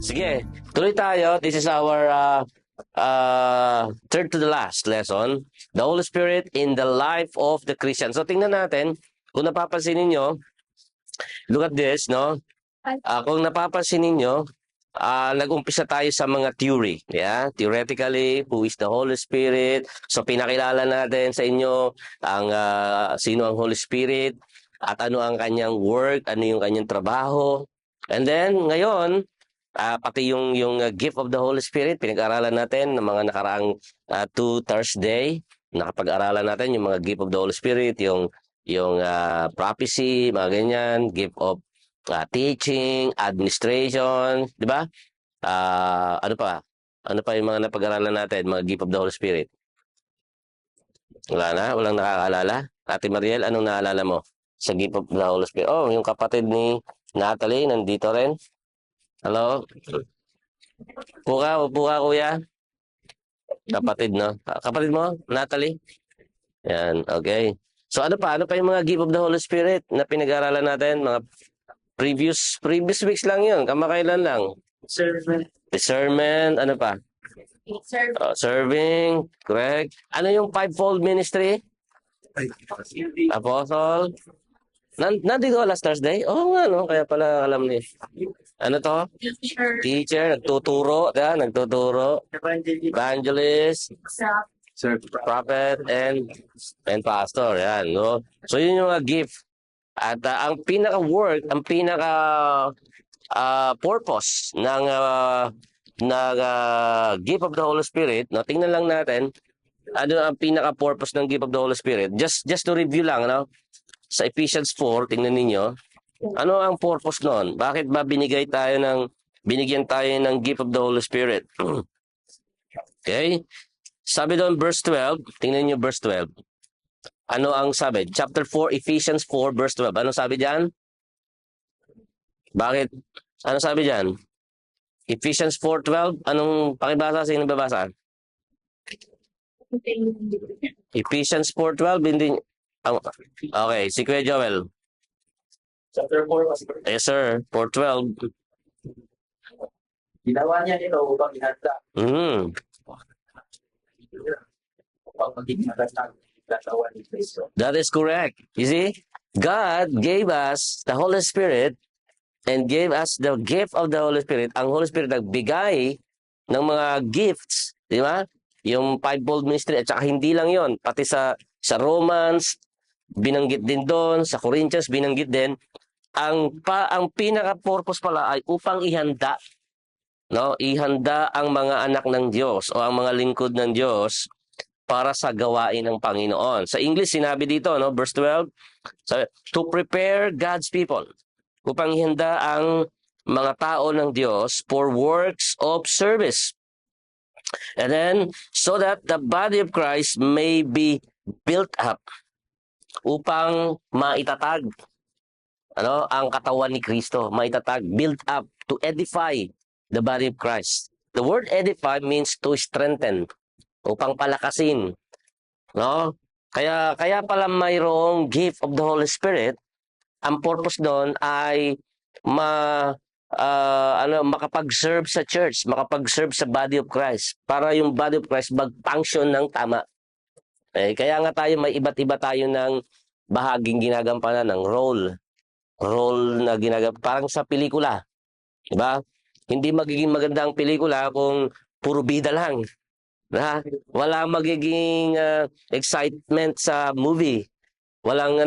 Sige, tuloy tayo. This is our third to the last lesson. The Holy Spirit in the life of the Christian. So tingnan natin, kung napapansin ninyo, look at this, no? Kung napapansin ninyo, nag-umpisa tayo sa mga theory. Yeah? Theoretically, who is the Holy Spirit? So pinakilala natin sa inyo ang sino ang Holy Spirit at ano ang kanyang work, ano yung kanyang trabaho. And then, ngayon, pati yung gift of the Holy Spirit, pinag-aralan natin ng mga nakaraang 2 Thursday. Nakapag-aralan natin yung mga gift of the Holy Spirit, yung prophecy, mga ganyan, gift of teaching, administration, di ba? Ano pa? Ano pa yung mga napag-aralan natin, mga gift of the Holy Spirit? Wala na? Walang nakakaalala? Ate Mariel, anong naalala mo sa gift of the Holy Spirit? Oh, yung kapatid ni Natalie, nandito rin. Hello? Upo ka, kuya. Kapatid, no? Kapatid mo, Natalie? Yan, okay. So ano pa yung mga gift of the Holy Spirit na pinag-aralan natin? Mga previous weeks lang yun, kamakailan lang. Discernment, ano pa? Serving, correct. Ano yung fivefold ministry? Apostle. Nandito last Thursday? Oo nga, no? Kaya pala alam niya. Ano to? Teacher, nagtuturo. Evangelist, prophet, and pastor. Yan, no? So yun yung mga gift. At ang pinaka-work, ang pinaka-purpose ng gift of the Holy Spirit, no? Tingnan lang natin, ano ang pinaka-purpose ng gift of the Holy Spirit. Just to review lang, no? Sa Ephesians 4, tingnan ninyo, ano ang purpose noon? Bakit ba binigyan tayo ng gift of the Holy Spirit? Okay? Sabi doon, verse 12, tingnan niyo verse 12. Ano ang sabi? Chapter 4, Ephesians 4, verse 12. Ano sabi diyan? Bakit? Ano sabi diyan? Ephesians 4:12, anong pakibasa? Sino babasa? Ephesians 4:12, hindi. Okay, si Kuya Joel. Chapter 4 kasi. Yes, sir. 4:12. Ginawa niya nito upang ihanda. Upang maging magandang katawan ni Kristo. That is correct. You see, God gave us the Holy Spirit and gave us the gift of the Holy Spirit. Ang Holy Spirit nagbigay ng mga gifts, di ba? Yung fivefold ministry, at saka hindi lang yon, pati sa Romans, binanggit din doon, sa Corinthians, binanggit din. Ang pinaka-purpose pala ay upang ihanda, no? Ihanda ang mga anak ng Diyos o ang mga lingkod ng Diyos para sa gawain ng Panginoon. Sa English, sinabi dito, no? Verse 12, sabi, to prepare God's people, upang ihanda ang mga tao ng Diyos for works of service. And then, so that the body of Christ may be built up, upang maitatag ang katawan ni Kristo, maitatag, build up, to edify the body of Christ. The word edify means to strengthen, upang palakasin, no? Kaya pala mayroong gift of the Holy Spirit. Ang purpose doon ay makapag-serve sa church, makapag-serve sa body of Christ, para yung body of Christ mag-function ng tama. Kaya nga tayo, may iba't iba tayo ng bahaging ginagampanan ng role na ginagampanan, parang sa pelikula, di ba? Hindi magiging maganda ang pelikula kung puro bida lang, wala magiging excitement sa movie, walang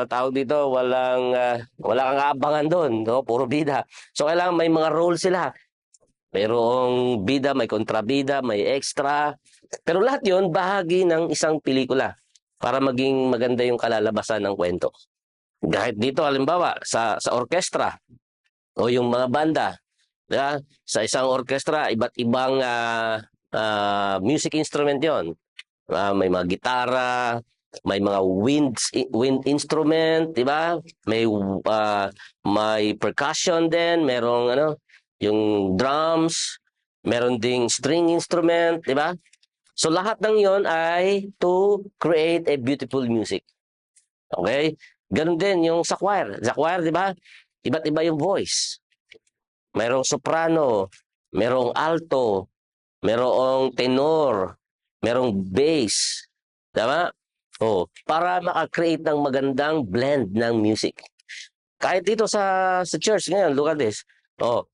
tawag dito, wala kang abangan doon, no? Puro bida. So kailangan may mga role sila. Mayroong bida, may kontrabida, may extra. Pero lahat yon bahagi ng isang pelikula para maging maganda yung kalalabasan ng kwento. Kahit dito, halimbawa, sa orkestra o yung mga banda, diba? Sa isang orkestra, iba't ibang music instrument yon. May mga gitara, may mga wind instrument, diba? May percussion din, merong yung drums, meron ding string instrument, di ba? So lahat ng yon ay to create a beautiful music. Okay? Ganun din yung sa choir. Sa choir, di ba? Iba't iba yung voice. Mayroong soprano, mayroong alto, mayroong tenor, mayroong bass. Tama? Oh, para maka-create ng magandang blend ng music. Kahit dito sa church ngayon, look at this. Oh,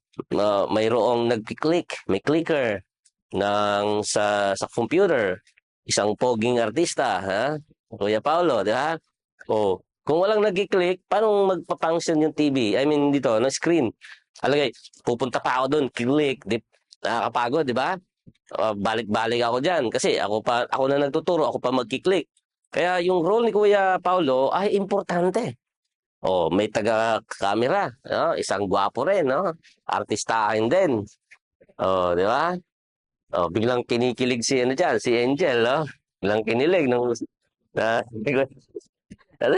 mayroong nagki-click, may clicker sa computer. Isang poging artista, ha? Kuya Paulo, di ba? Oh, kung walang nagki-click, paano magpa-function yung TV? I mean dito, no screen. Alagay, pupunta pa ako doon, click, nakakapagod, di ba? Balik-balik ako diyan kasi ako na nagtuturo, ako pa magki-click. Kaya yung role ni Kuya Paulo ay importante. Oh, may taga-camera, no? Isang gwapo rin, no? Artistahin din. Oh, di ba? Oh, biglang kinikilig si ano diyan, si Angel, no? Biglang kinilig nung di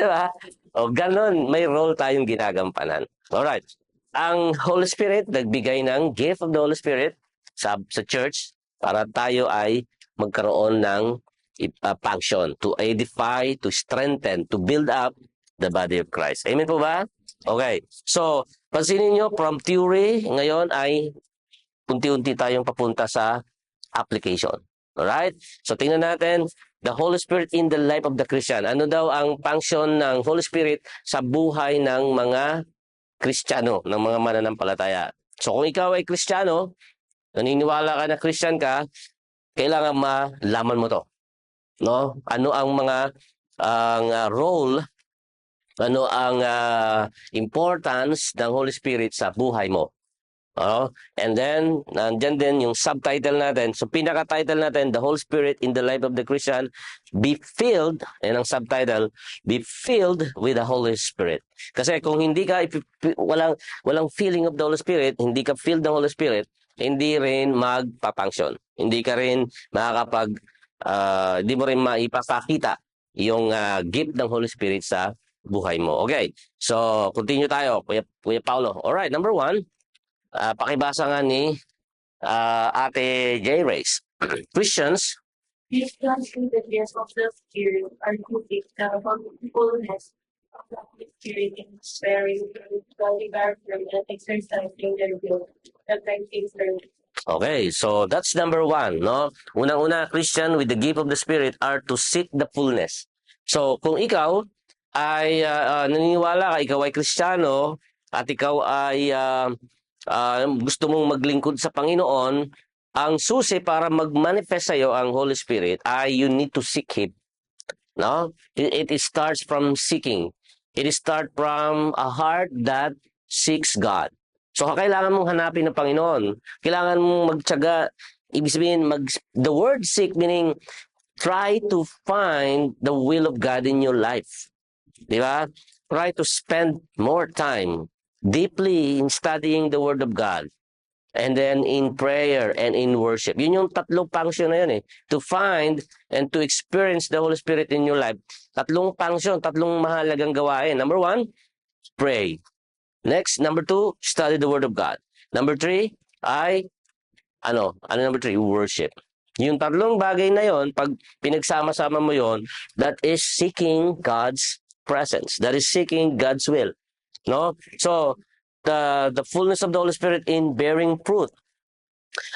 ba? Oh, ganun, may role tayong ginagampanan. Alright. Ang Holy Spirit, nagbigay ng gift of the Holy Spirit sa church para tayo ay magkaroon ng function to edify, to strengthen, to build up the body of Christ. Amen po ba? Okay. So, pansinin nyo, from theory, ngayon ay unti-unti tayong papunta sa application. Alright? So, tingnan natin, the Holy Spirit in the life of the Christian. Ano daw ang function ng Holy Spirit sa buhay ng mga Kristiyano, ng mga mananampalataya? So, kung ikaw ay Kristiyano, naniniwala ka na Christian ka, kailangan malaman mo to. No? Ano ang mga role, ano ang importance ng Holy Spirit sa buhay mo. And then, nandyan din yung subtitle natin. So, pinaka-title natin, The Holy Spirit in the Life of the Christian, be filled, yan ang subtitle, be filled with the Holy Spirit. Kasi kung hindi ka, walang feeling of the Holy Spirit, hindi ka filled ng Holy Spirit, hindi rin magpapunction. Hindi ka rin makakapag, hindi mo rin maipapakita yung gift ng Holy Spirit sa buhay mo. Okay, so continue tayo, Kuya Paulo. Alright, number 1, pakibasa nga ni Ate J. Race. Christians in the years of the Spirit are moving the fullness of the Holy Spirit in sparing, godly character, and exercising their will, that they serve. Okay, so that's number 1, no? Unang-una, Christian with the gift of the Spirit are to seek the fullness. So, kung ikaw ay naniniwala ka, ikaw ay Kristiyano, at ikaw ay gusto mong maglingkod sa Panginoon, ang susi para mag-manifest sa'yo ang Holy Spirit ay you need to seek Him. No? It starts from seeking. It starts from a heart that seeks God. So, kailangan mong hanapin ng Panginoon. Kailangan mong magtiyaga. Ibig sabihin, the word seek meaning try to find the will of God in your life. Di ba? Try to spend more time deeply in studying the Word of God. And then in prayer and in worship. Yun yung tatlong function na yun eh. To find and to experience the Holy Spirit in your life. Tatlong function, tatlong mahalagang gawain. Number 1, pray. Next, number 2, study the Word of God. Number 3, number 3? Worship. Yung tatlong bagay na yon, pag pinagsama-sama mo yon, that is seeking God's presence. That is seeking God's will. No? So, the fullness of the Holy Spirit in bearing fruit.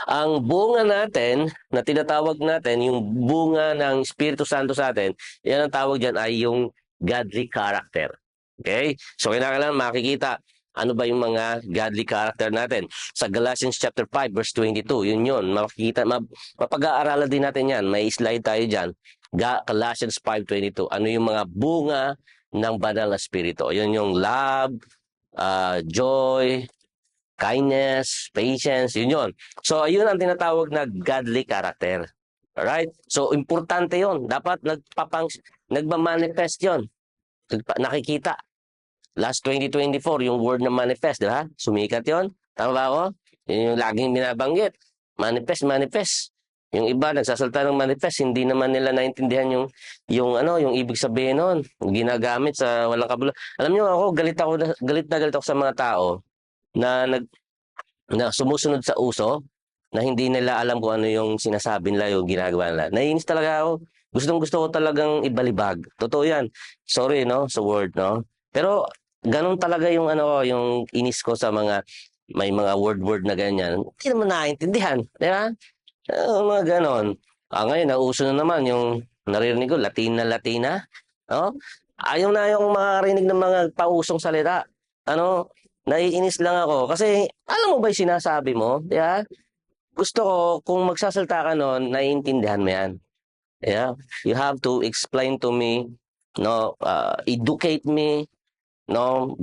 Ang bunga natin, na tinatawag natin, yung bunga ng Espiritu Santo sa atin, yan ang tawag dyan ay yung godly character. Okay? So, kailangan makikita ano ba yung mga godly character natin. Sa Galatians chapter 5, verse 22, yun. Makikita, mapag-aaralan din natin yan. May slide tayo dyan. Galatians 5:22. Ano yung mga bunga ng banal na spirito? Yun yung love, joy, kindness, patience, yun. So, ayun ang tinatawag na godly character. Alright? So, importante yun. Dapat nagmamanifest yun. Nakikita. Last 2024, yung word na manifest, di ba? Sumikat yun. Tama ba ako? Yun yung laging binabanggit. Manifest. Yung iba, nagsasalta ng manifest, hindi naman nila naintindihan yung ibig sabihin nun. Ginagamit sa walang kabuluhan. Alam niyo ako, galit na galit ako sa mga tao na sumusunod sa uso, na hindi nila alam kung ano yung sinasabi nila, yung ginagawa nila. Naiinis talaga ako. Gusto ko talagang ibalibag. Totoo yan. Sorry, no, sa word, no? Pero ganun talaga yung yung inis ko sa may mga word na ganyan. Hindi naman naiintindihan, di ba? Mga ganon. Ngayon, nauso na naman yung naririnig ko, Latina. No? Ayaw makarinig ng mga pausong salita. Naiinis lang ako. Kasi, alam mo ba yung sinasabi mo? Di ba? Gusto ko, kung magsasalta ka nun, naiintindihan mo yan. Yeah. You have to explain to me, no, educate me, no,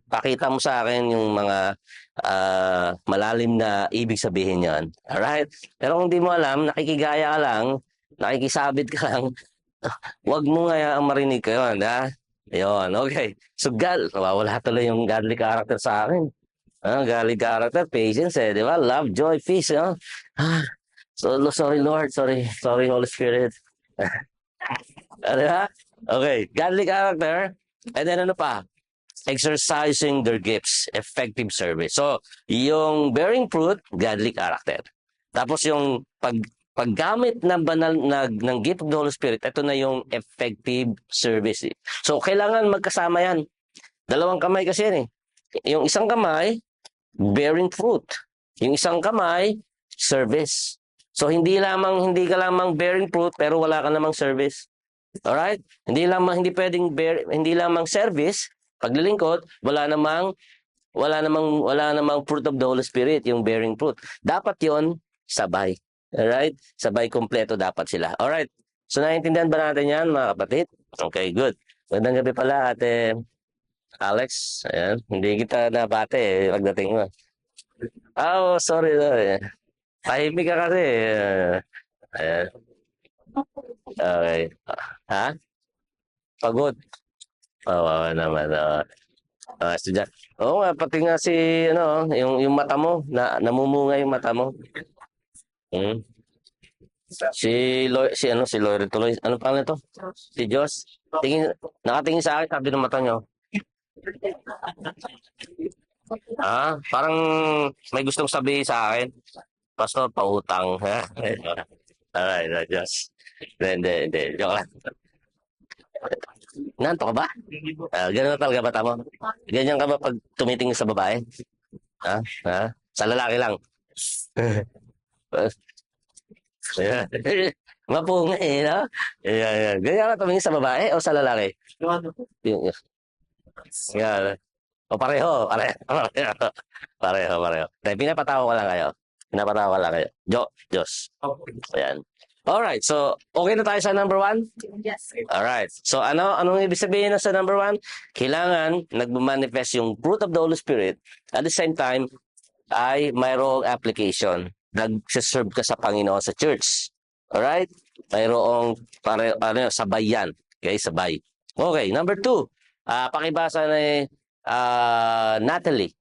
pakita mo sa akin yung mga malalim na ibig sabihin yan. Alright? Pero kung di mo alam, nakikigaya ka lang, nakikisabit ka lang, wag mo nga ang marinig ka yun, ha? Yun, okay. So, nawawala tuloy yung godly character sa akin. Godly character, patience, di ba? Love, joy, peace, no? So, sorry, Lord. Sorry, Holy Spirit. Di ba? Okay, godly character. And then ano pa? Exercising their gifts, effective service. So, yung bearing fruit, godly character. Tapos yung paggamit ng banal ng gift of the Holy Spirit, ito na yung effective service. So, kailangan magkasama yan. Dalawang kamay kasi yan eh. Yung isang kamay, bearing fruit. Yung isang kamay, service. So, hindi ka lamang bearing fruit, pero wala ka namang service. Alright? Hindi lamang service, paglilingkod, wala namang fruit of the Holy Spirit, yung bearing fruit. Dapat yon sabay. Alright? Sabay kompleto dapat sila. Alright? So, naiintindihan ba natin yan, mga kapatid? Okay, good. Magandang gabi pala, Ate Alex. Ayan. Hindi kita nabate pagdating mo. Oh, sorry. Tahimik ka kasi. Ayan. Okay. Ha? Pagod. Oo naman. Estudyante. Oo nga, pati nga yung mata mo, namumunga yung mata mo. Si Loire tuloy. Ano pangalan ito? Si Diyos. Nakatingin sa akin, sabi ng mata niyo. Parang may gustong sabihin sa akin. Pastor, pautang. Alright, Diyos. Hindi. Joke lang. Nanto ka ba? Ganun na talaga bata mo? Ganyan ka ba pag tumitingin sa babae? Sa lalaki lang. Mapunga no? Yeah. Ganyan ka tumingin sa babae o sa lalaki? Yan. O pareho. Pinapatawa ka lang kayo. Diyos. Ayan. Alright, so okay na tayo sa number 1? Yes. Alright, so anong ibig sabihin na sa number 1? Kailangan nagmamanifest yung fruit of the Holy Spirit. At the same time, ay mayroong application. Nag-serve ka sa Panginoon sa church. Alright? Mayroong sabay yan. Okay, sabay. Okay, number 2. Pakibasa na Natalie.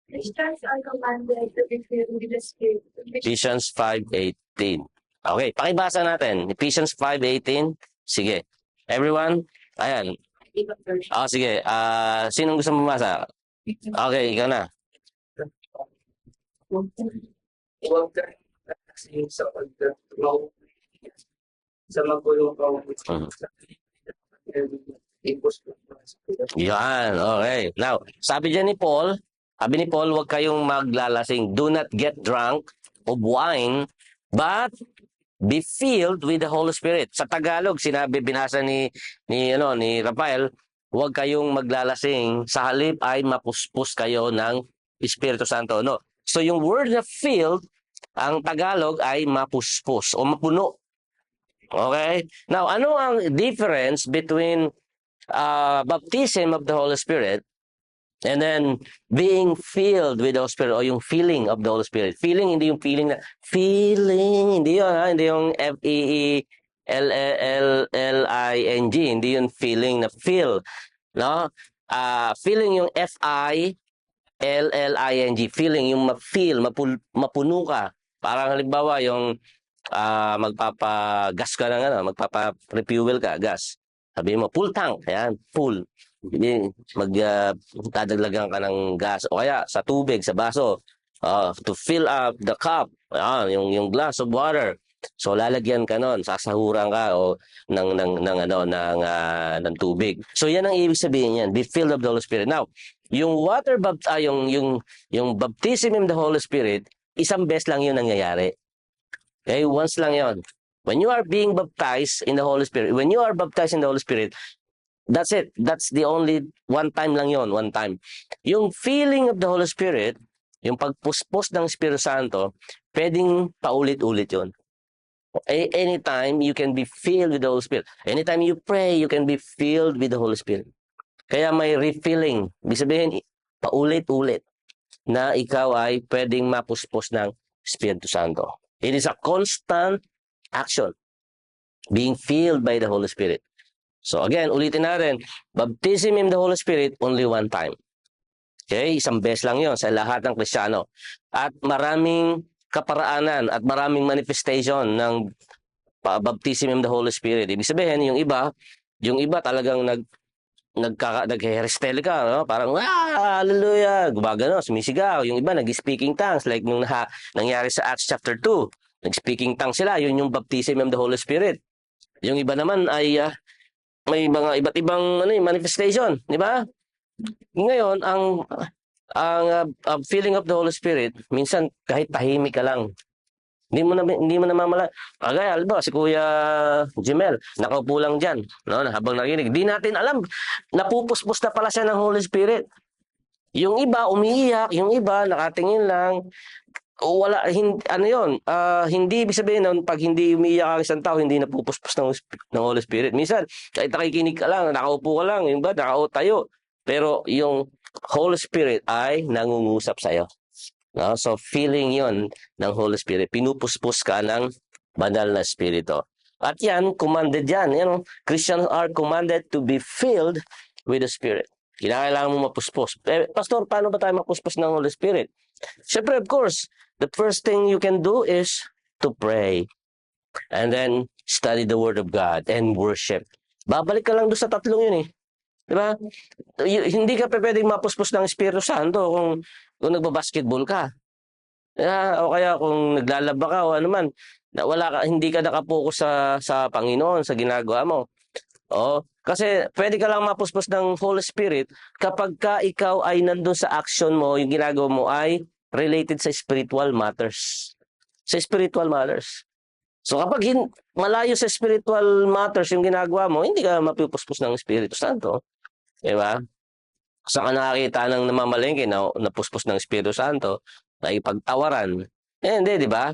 Christians are commanded to be filled with the Spirit. Ephesians 5:18. Okay, pakibasa natin. Ephesians 5:18. Sige. Everyone? Ayan. Sige. Sinong gusto mamasa? Okay, ikaw na. Huwag ka kasi sa pagkatrabaho sa magulong Yan, okay. Now, sabi ni Paul, huwag kayong maglalasing. Do not get drunk of wine, but be filled with the Holy Spirit. Sa Tagalog, binasa ni Rafael, huwag kayong maglalasing. Sa halip ay mapuspos kayo ng Espiritu Santo. No? So yung word na filled, ang Tagalog ay mapuspos o mapuno. Okay? Now, ano ang difference between baptism of the Holy Spirit and then being filled with the Holy Spirit o yung feeling of the Holy Spirit? Feeling, hindi yung feeling na hindi yun, hindi yung FEELLLING, hindi yung feeling na feel, no? Feeling yung FILLING, feeling yung ma-feel, mapuno ka. Parang halimbawa yung magpapagas ka ng magpapa-refuel ka, gas. Sabi mo, full tank. Ayan, full. Magdadaglagan ka ng gas. O kaya, sa tubig, sa baso. To fill up the cup. Ayan, yung glass of water. So lalagyan ka nun, sasahuran ka o ng tubig. So yan ang ibig sabihin yan, be filled of the Holy Spirit. Now, yung yung baptism in the Holy Spirit, isang beses lang yun nangyayari. Okay, once lang yun. When you are being baptized in the Holy Spirit, when you are baptized in the Holy Spirit, that's it. That's the only one time lang yon, one time. Yung feeling of the Holy Spirit, yung pagpuspos ng Espiritu Santo, pwedeng paulit-ulit yon. Anytime you can be filled with the Holy Spirit. Anytime you pray, you can be filled with the Holy Spirit. Kaya may refilling. Ibig sabihin, paulit-ulit na ikaw ay pwedeng mapuspos ng Espiritu Santo. It is a constant action. Being filled by the Holy Spirit. So again, ulitin natin, baptism in the Holy Spirit, only one time. Okay, isang beses lang yon sa lahat ng Kristiyano. At maraming kaparaanan at maraming manifestation ng baptism in the Holy Spirit. Ibig sabihin, yung iba talagang nag-herestel ka, no? Parang, hallelujah, gumagano, sumisigaw. Yung iba, nag-speaking tongues, like nung nangyari sa Acts chapter 2. Nag-speaking tongues sila, yun yung baptism of the Holy Spirit. Yung iba naman ay may mga iba't ibang manifestation, di ba? Ngayon, ang feeling of the Holy Spirit, minsan kahit tahimik ka lang, hindi mo na mamala. Kagaya, alba, si Kuya Jimel, nakaupo lang dyan, no, habang nakikinig. Di natin alam, napupuspos na pala siya ng Holy Spirit. Yung iba, umiiyak, yung iba, nakatingin lang. Wala, hindi ibig sabihin nun, pag hindi umiiyak ang isang tao, hindi napupuspos ng Holy Spirit. Minsan, kahit nakikinig ka lang, nakaupo ka lang, yung iba, nakatayo. Pero yung Holy Spirit ay nangungusap sa'yo. No? So, feeling yon ng Holy Spirit. Pinupuspos ka ng banal na Espiritu. At yan, commanded yan. Christians are commanded to be filled with the Spirit. Kailangan mo mapuspos. Pastor, paano ba tayo mapuspos ng Holy Spirit? Siyempre, of course, the first thing you can do is to pray. And then, study the Word of God and worship. Babalik ka lang doon sa tatlong yun eh. Diba? Hindi ka pwedeng mapuspos ng Espiritu Santo kung nagbabasketball ka. O kaya kung naglalaba ka o ano man, hindi ka nakapokus sa Panginoon, sa ginagawa mo. Kasi pwede ka lang mapuspos ng Holy Spirit kapag ka ikaw ay nandun sa action mo, yung ginagawa mo ay related sa spiritual matters. Sa spiritual matters. So kapag malayo sa spiritual matters yung ginagawa mo, hindi ka mapupuspos ng Espiritu Santo. Diba? Saan ka nakakita ng namamalengke na napuspos ng Espiritu Santo, na ipagtawaran? Hindi, di ba?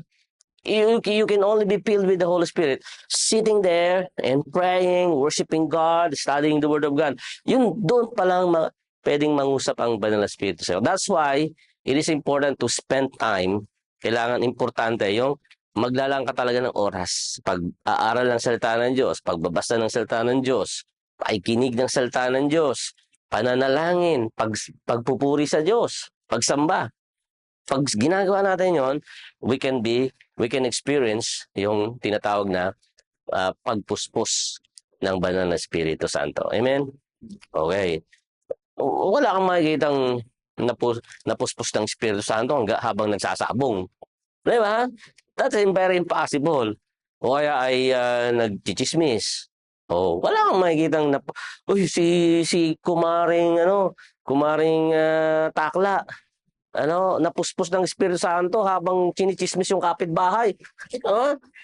You can only be filled with the Holy Spirit sitting there and praying, worshiping God, studying the Word of God. Doon pa lang pwedeng mangusap ang banal na Espiritu sa'yo. That's why it is important to spend time. Kailangan importante yung maglalaan ka talaga ng oras. Pag-aaral ng salita ng Diyos, pagbabasa ng salita ng Diyos, pakikinig ng salita ng Diyos, pananalangin, pagpupuri sa Diyos, pagsamba. Pag ginagawa natin yon, we can experience yung tinatawag na pagpuspos ng banal na Espiritu Santo. Amen? Okay. Wala kang makikitang napuspos ng Espiritu Santo habang nagsasabong. Di ba? That's very impossible. O kaya ay nagchichismis. Wala kang makikitang si kumaring takla. Napuspos ng Espiritu Santo habang chinichismis yung kapitbahay.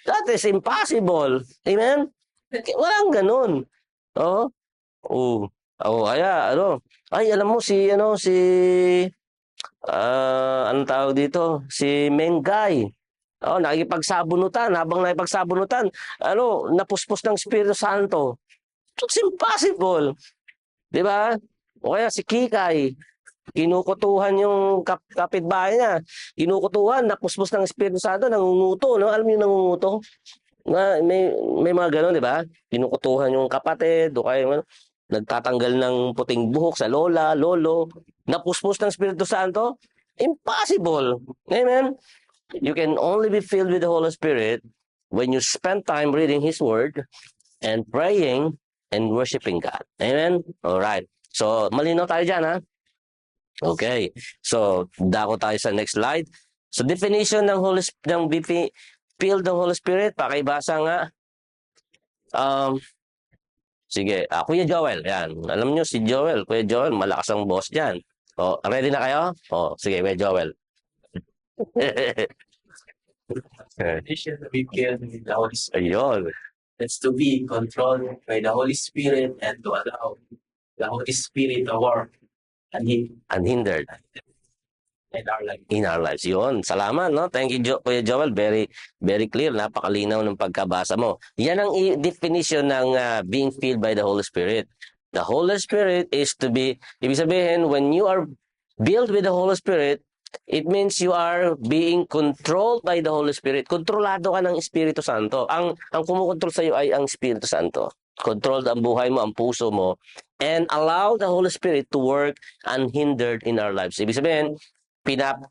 That is impossible. Amen? Walang ganun. Kaya alam mo anong tawag dito? Si Mengay. Nakikipagsabunutan. Habang nakipagsabunutan, napuspos ng Espiritu Santo. It's impossible. Di ba? O kaya si Kikay, kinukutuhan yung kapitbahay niya. Kinukutuhan, napuspos ng Espiritu Santo, nangunguto. No? Alam niyo nangunguto? May mga gano'n, di ba? Kinukutuhan yung kapatid, o kaya nagtatanggal ng puting buhok sa lola, lolo. Napuspos ng Espiritu Santo? Impossible. Amen? You can only be filled with the Holy Spirit when you spend time reading His Word and praying and worshiping God. Amen? Alright. So, malinaw tayo dyan, ha? Okay. So, dako tayo sa next slide. So, definition ng filled ng Holy Spirit? Pakibasa nga. Sige, Kuya Joel, yan. Alam nyo si Joel, Kuya Joel, malakas ang boss dyan. Ready na kayo? Sige, Kuya Joel. Definition to be filled with the Holy Spirit. Ayun. That's to be controlled by the Holy Spirit and to allow the Holy Spirit to work and Unhindered in our life. in our lives. Yun. Salamat, no? Thank you, Kuya Joel. Very, very clear. Napakalinaw ng pagkabasa mo. Yan ang definition ng being filled by the Holy Spirit. The Holy Spirit is to be, ibig sabihin, when you are filled with the Holy Spirit, it means you are being controlled by the Holy Spirit. Kontrolado ka ng Espiritu Santo. Ang kumukontrol sa iyo ay ang Espiritu Santo. Control ang buhay mo, ang puso mo, and allow the Holy Spirit to work unhindered in our lives. Ibig sabihin,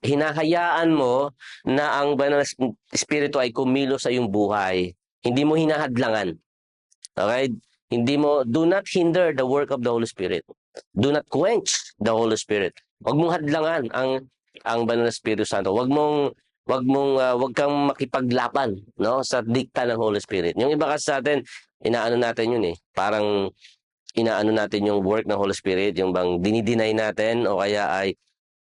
hinahayaan mo na ang banal na Espiritu ay kumilos sa iyong buhay. Hindi mo hinahadlangan. Okay? Do not hinder the work of the Holy Spirit. Do not quench the Holy Spirit. Huwag mong hadlangan ang banal na Espiritu Santo. Huwag kang makipaglaban, no, sa dikta ng Holy Spirit. Yung iba kasi sa atin, inaano natin yun eh. Parang inaano natin yung work ng Holy Spirit, yung bang dinideny natin o kaya ay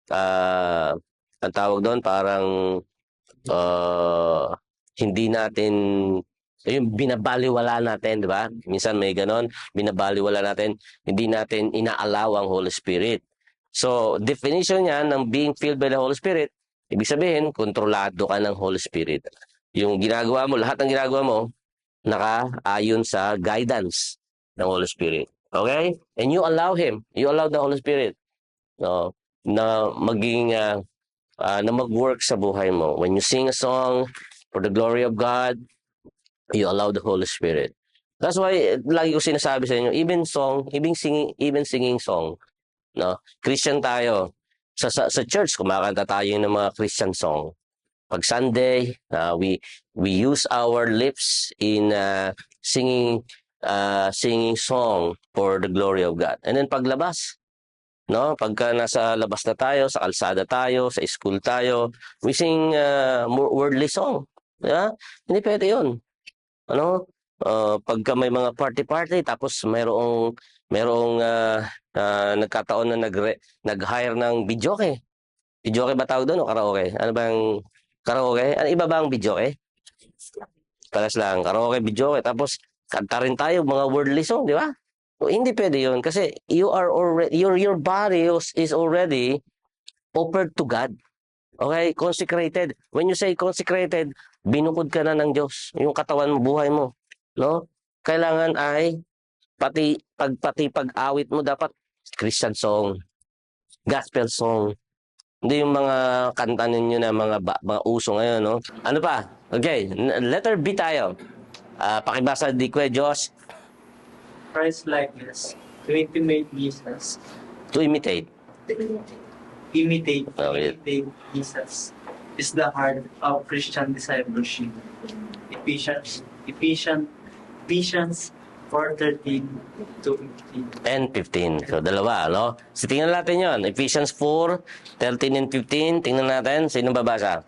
ang tawag doon parang hindi natin yung binabaliwala natin, di ba? Minsan may ganon, binabaliwala natin, hindi natin inaalaw ang Holy Spirit. So, definition niya ng being filled by the Holy Spirit, ibig sabihin, kontrolado ka ng Holy Spirit. Yung ginagawa mo, lahat ng ginagawa mo, naka-ayon sa guidance ng Holy Spirit. Okay? And you allow Him. You allow the Holy Spirit na maging, na mag-work sa buhay mo. When you sing a song for the glory of God, you allow the Holy Spirit. That's why, lagi ko sinasabi sa inyo, even singing song, no? Christian tayo. Sa church, kumakanta tayo ng mga Christian song. Pag Sunday, we use our lips in singing song for the glory of God. And then paglabas, no? Pagka nasa labas na tayo, sa kalsada tayo, sa school tayo, we sing worldly song. Yeah? Hindi pwede yun. Ano? Pagka may mga party tapos mayroong nagkataon na nag-hire ng videoke. Videoke ba tawag doon o karaoke? Ano bang karaoke? Ano iba ba ang videoke? Talas lang, karaoke, videoke. Tapos kanta rin tayo mga worldly song, di ba? So, hindi pwede yun kasi you are already your body is already offered to God. Okay? Consecrated. When you say consecrated, binukod ka na ng Diyos. Yung katawan mo, buhay mo. No? Kailangan ay pati pag-awit mo dapat Christian song, gospel song. Hindi yung mga kanta ninyo na mga uso ngayon, no? Ano pa? Okay, letter B tayo. Pakibasa di Kuya Josh. Christ-likeness, to imitate Jesus. To imitate. Imitate Okay. Jesus is the heart of Christian discipleship. Ephesians 4:13 to 15. And 15. So, dalawa, no? So, tingnan natin yon. Ephesians 4:13 and 15. Tingnan natin. Sino babasa?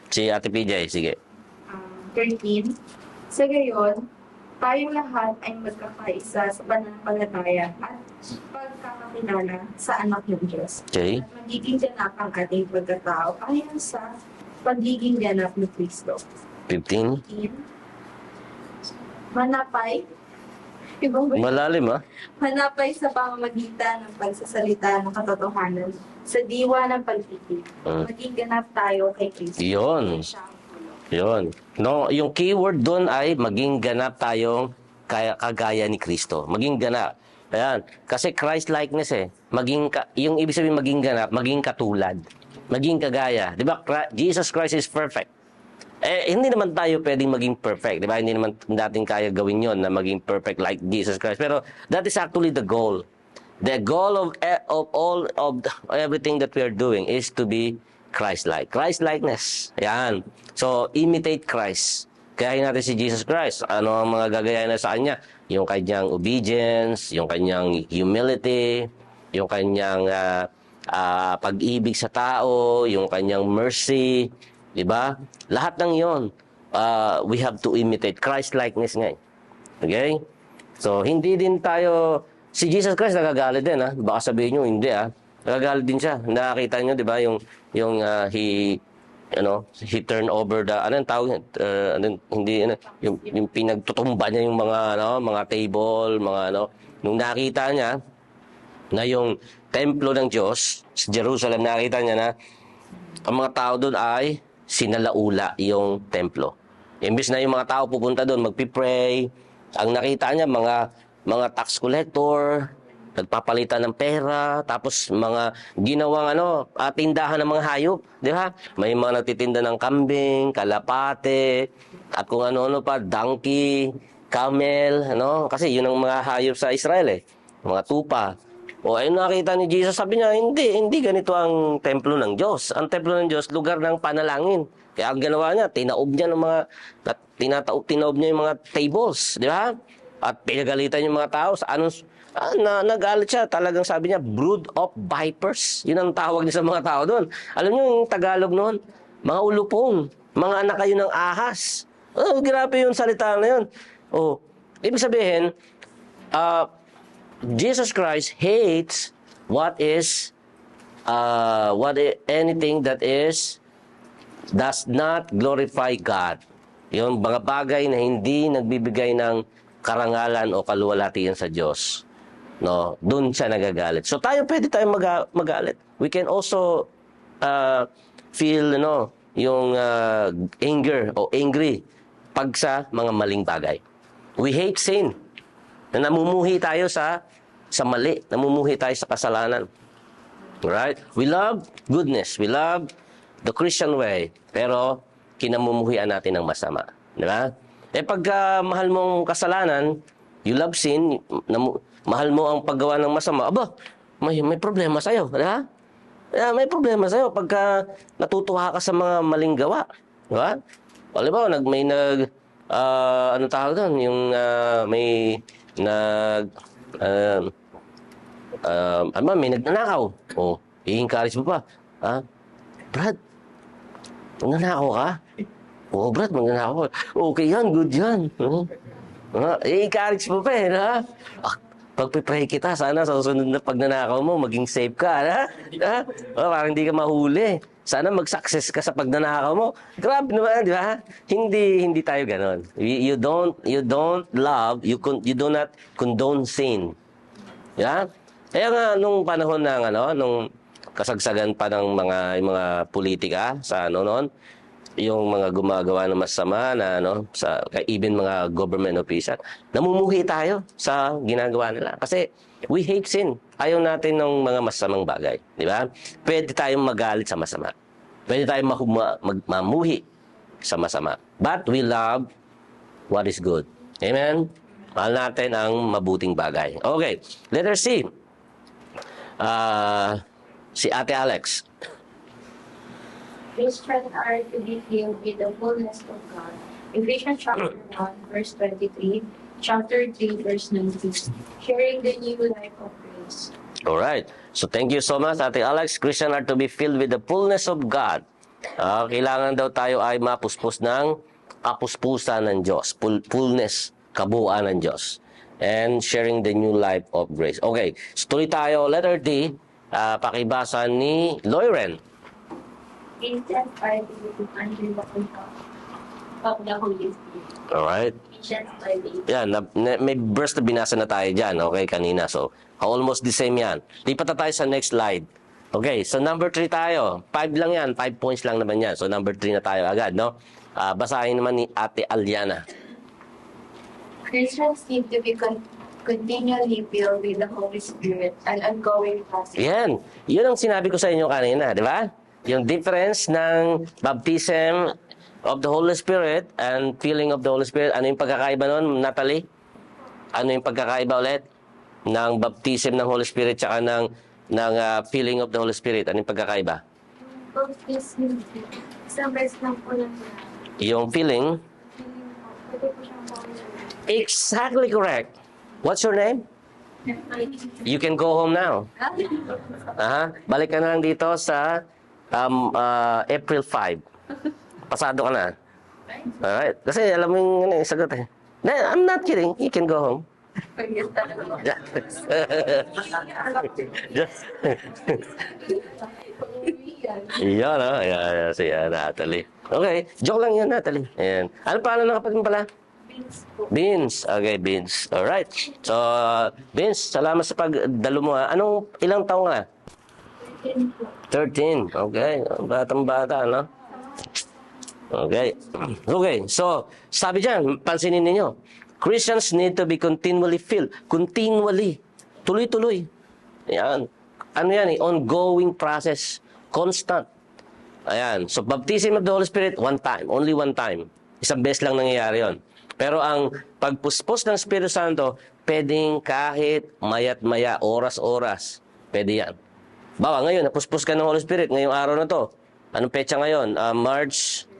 Si Ate PJ. Sige. 13. Sa gayon, tayong lahat ay magkakaisa sa pananampalataya at pagkakakilala sa anak ng Diyos. Okay. At magiging ganap ang ating pagkatao ayon sa pagiging ganap ni Kristo. 15. 15. Manapay. Malalim, ha? Manapay sa pamamagitan ng pagsasalita ng katotohanan sa diwa ng pag-ibig. Maging ganap tayo kay Kristo. Yun. Siya ang puno. Yun. No, yung keyword doon ay maging ganap tayong kagaya ni Kristo. Maging ganap. Ayan. Kasi Christ-likeness eh. Yung ibig sabihin maging ganap, maging katulad. Maging kagaya. Di ba? Jesus Christ is perfect. Hindi naman tayo pwedeng maging perfect. Di ba? Hindi naman natin kaya gawin yon na maging perfect like Jesus Christ. Pero that is actually the goal. The goal of everything that we are doing is to be Christ-like. Christ-likeness. Yan. So, imitate Christ. Kayahin natin si Jesus Christ. Ano ang mga gagayahin na sa Kanya? Yung Kanyang obedience, yung Kanyang humility, yung Kanyang pag-ibig sa tao, yung Kanyang mercy. Diba? Lahat ng yon. we have to imitate Christ-likeness nga. Okay? So, hindi din tayo, si Jesus Christ nagagalit din, ha? Baka sabihin nyo, hindi, ha? Nagagalit din siya. Nakakita nyo, di ba, he turned over the, anong tawag, yung pinagtutumba niya yung mga table, nung nakita niya, na yung templo ng Diyos, sa Jerusalem, nakita niya na, ang mga tao doon ay sinalaula yung templo. Imbis na yung mga tao pupunta doon, magpipray, ang nakita niya, mga tax collector, nagpapalitan ng pera, tapos mga ginawang tindahan ng mga hayop, di ba? May mga nagtitinda ng kambing, kalapate, at kung ano-ano pa, donkey, camel, kasi yun ang mga hayop sa Israel mga tupa. O ayun nakita ni Jesus, sabi niya, hindi ganito ang templo ng Diyos. Ang templo ng Diyos, lugar ng panalangin. Kaya ang ginawa niya, tinaob niya tinaob niya yung mga tables, di ba? At pinagalitan yung mga tao sa nagalit siya. Talagang sabi niya, brood of vipers. Yun ang tawag niya sa mga tao doon. Alam niyo yung Tagalog noon? Mga ulupong, mga anak kayo ng ahas. Grabe yung salita na yun. Ibig sabihin, Jesus Christ hates anything that does not glorify God. Yung mga bagay na hindi nagbibigay ng karangalan o kaluwalhatian sa Diyos. Doon siya nagagalit. So pwede tayong magalit. We can also feel yung anger o angry pag sa mga maling bagay. We hate sin. Na namumuhi tayo sa mali. Namumuhi tayo sa kasalanan. Right? We love goodness. We love the Christian way. Pero kinamumuhian natin ng masama. Di ba? Pagka mahal mong kasalanan, you love sin, mahal mo ang paggawa ng masama, may problema sa'yo. Di ba? May problema sa'yo pagka natutuwa ka sa mga maling gawa. Di ba? Halimbawa, may tawag doon? May nagnanakaw. I-encourage mo pa. Brad, magnanakaw ka? Brad, magnanakaw ka. Okay yan, good yan. I-encourage mo pa pagpipray kita, sana sa susunod na pagnanakaw mo, maging safe ka. Parang hindi ka mahuli. Sana mag-success ka sa pagnanakaw mo. Grabe naman, di ba? Hindi tayo ganon. You don't love, you do not condone sin. Yeah? Kaya nga nung panahon ng nung kasagsagan pa ng mga politika sa noon, yung mga gumagawa ng masama na even mga government official, namumuhi tayo sa ginagawa nila kasi we hate sin. Ayaw natin ng mga masamang bagay, di ba? Pwede tayong magalit sa masama. Pwede tayong mamuhi sa masama. But we love what is good. Amen? Mahal natin ang mabuting bagay. Okay, letter C. Si Ate Alex. Christians are to be filled with the fullness of God. Ephesians chapter 1, verse 23, chapter 3, verse 19. Sharing the new life of grace. Alright. So thank you so much, Ate Alex. Christians are to be filled with the fullness of God. Kailangan daw tayo ay mapuspos ng kapuspusan ng Diyos. Fullness, kabuuan ng Diyos. And sharing the new life of grace. Okay. So tuloy tayo. Letter D. Pakibasa ni Loiren. Christians are to be under the control of the Holy Spirit. Alright. Ephesians 5:8. Yan, may verse na binasa na tayo dyan, okay, kanina. So, almost the same yan. Lipat na tayo sa next slide. Okay, so number 3 tayo. 5 lang yan, 5 points lang naman yan. So, number 3 na tayo agad, no? Basahin naman ni Ate Aliana. Christians need to be continually filled with the Holy Spirit and ongoing process. Yan. Yun ang sinabi ko sa inyo kanina, di ba? Yung difference ng baptism of the Holy Spirit and filling of the Holy Spirit. Ano yung pagkakaiba nun, Natalie? Ano yung pagkakaiba ulit ng baptism ng Holy Spirit tsaka ng filling of the Holy Spirit? Ano yung pagkakaiba? Baptism, isang verse lang po lang. Yung filling? Pwede po siyang Holy. Exactly correct. What's your name? You can go home now. Balik ka na lang dito sa April 5. Pasado ka na. Alright. Kasi alam mo yung ano, yung sagot eh. No, I'm not kidding. You can go home. Pag-yes talaga. Yeah. Just. Iyan, ah. Yan, si Natalie. Okay. Joke lang yan, Natalie. Ayan. Ano pangalan ng kapatid mo pala? Beans. Okay, Beans. Alright. So, Beans, salamat sa pagdalo mo. Ilang taong ka na? 13. Okay. Batang-bata, no? Okay. Okay. So, sabi dyan, pansinin ninyo. Christians need to be continually filled. Continually. Tuloy-tuloy. Yan. Ano yan eh? Ongoing process. Constant. Ayan. So, baptism of the Holy Spirit, one time. Only one time. Isang beses lang nangyayari yon. Pero ang pagpuspos ng Espiritu Santo, pwedeng kahit mayat-maya, oras-oras. Pwede yan. Bawa, ngayon, napuspos ka ng Holy Spirit ngayong araw na to. Anong petsa ngayon? March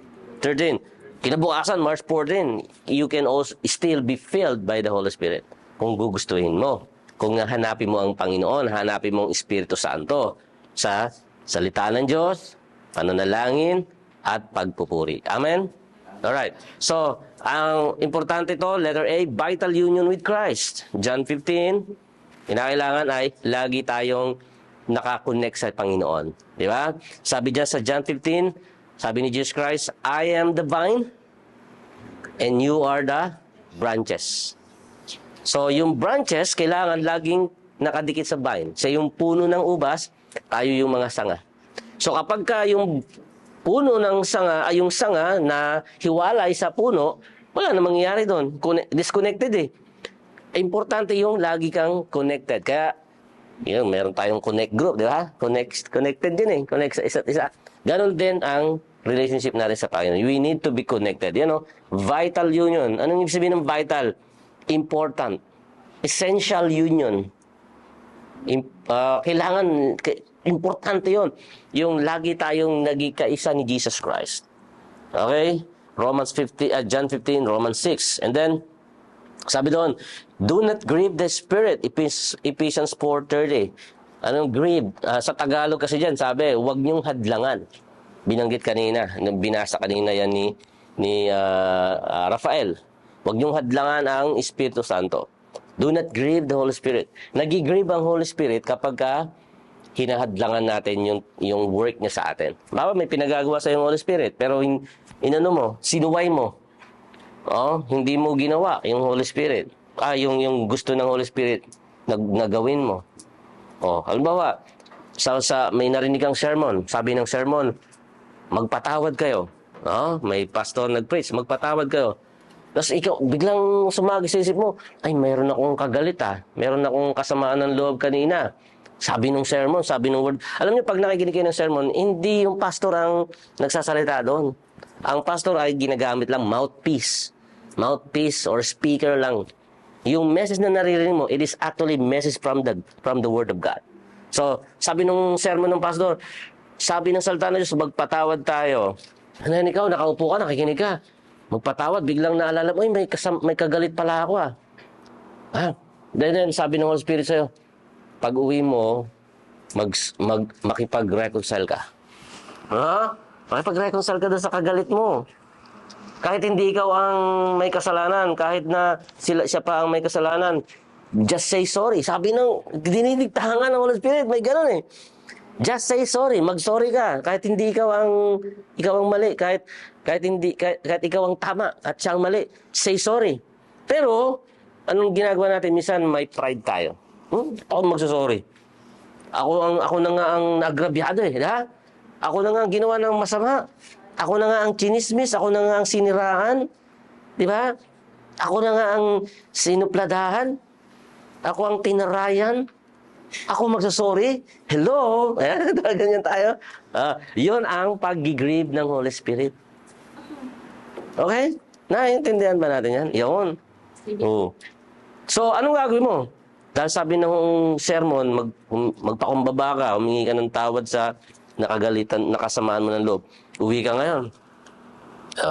13. Kinabukasan, March 14. You can also still be filled by the Holy Spirit. Kung gugustuhin mo. Kung hanapin mo ang Panginoon, hanapin mo ang Espiritu Santo sa salita ng Diyos, pananalangin, at pagpupuri. Amen? Alright. So, ang importante to, letter A, vital union with Christ. John 15, kinakailangan ay lagi tayong nakakonect sa Panginoon. Di ba? Sabi dyan sa John 15, sabi ni Jesus Christ, I am the vine and you are the branches. So, yung branches, kailangan laging nakadikit sa vine. Siya yung puno ng ubas, tayo yung mga sanga. So, kapag ka yung puno ng sanga, ay yung sanga na hiwalay sa puno, wala na mangyayari doon. Disconnected eh. Importante yung lagi kang connected. Kaya, yun, meron tayong connect group, di ba? Connected din eh. Connect sa isa't isa. Ganon din ang relationship natin sa Panginoon. We need to be connected. You know, vital union. Anong ibig sabihin ng vital? Important. Essential union. Importante yon. Yung lagi tayong nagkikaisa ni Jesus Christ. Okay? John 15, Romans 6. And then, sabi doon, do not grieve the Spirit. Ephesians 4:30. Anong grieve? Sa Tagalog kasi dyan, sabi, huwag niyong hadlangan. Binanggit kanina, binasa kanina yan ni Rafael. Huwag niyong hadlangan ang Espiritu Santo. Do not grieve the Holy Spirit. Nag-grieve ang Holy Spirit kapag hinahadlangan natin yung work niya sa atin. Baka may pinagagawa sa yung Holy Spirit, pero inano mo, sinuway mo. Hindi mo ginawa yung Holy Spirit. Yung gusto ng Holy Spirit, nagawin mo. Halimbawa, may narinig kang sermon. Sabi ng sermon, magpatawad kayo. May pastor nag-preach, magpatawad kayo. Tapos ikaw, biglang sumagi sa isip mo, ay, mayroon akong kagalit Mayroon akong kasamaan ng loob kanina. Sabi ng sermon, sabi ng word. Alam niyo, pag nakikinig kayo ng sermon, hindi yung pastor ang nagsasalita doon. Ang pastor ay ginagamit lang mouthpiece. Mouthpiece or speaker lang. Yung message na naririnig mo, it is actually message from the Word of God. So, sabi ng sermon ng pastor, sabi ng salita ng Diyos, magpatawad tayo. Ano yan ikaw, nakaupo ka, nakikinig ka. Magpatawad, biglang naalala mo, may kagalit pala ako Then, sabi ng Holy Spirit sa'yo, pag uwi mo, makipag-reconcile ka. Makipag-reconcile ka doon sa kagalit mo. Kahit hindi ikaw ang may kasalanan, kahit na siya pa ang may kasalanan, just say sorry. Sabi ng dinidigtahan ng Holy Spirit, may ganun eh. Just say sorry, mag-sorry ka. Kahit hindi ikaw ang mali, kahit ikaw ang tama at siya ang mali, say sorry. Pero anong ginagawa natin? Minsan may pride tayo. Ako magsasorry. Ako na nga ang nagrabyado eh, ha? Ako na nga ang ginawa ng masama. Ako na nga ang chinismis, ako na nga ang siniraan. Di ba? Ako na nga ang sinupladahan. Ako ang tinarayan. Ako magsasorry. Hello? Ganyan tayo. Yun ang pag-grieve ng Holy Spirit. Okay? Naiintindihan ba natin yan? Yun. So, anong gagawin mo? Dahil sabi ng sermon, magpakumbaba ka, humingi ka ng tawad sa nakagalitan, nakasamaan mo ng loob. Uwi ka ngayon.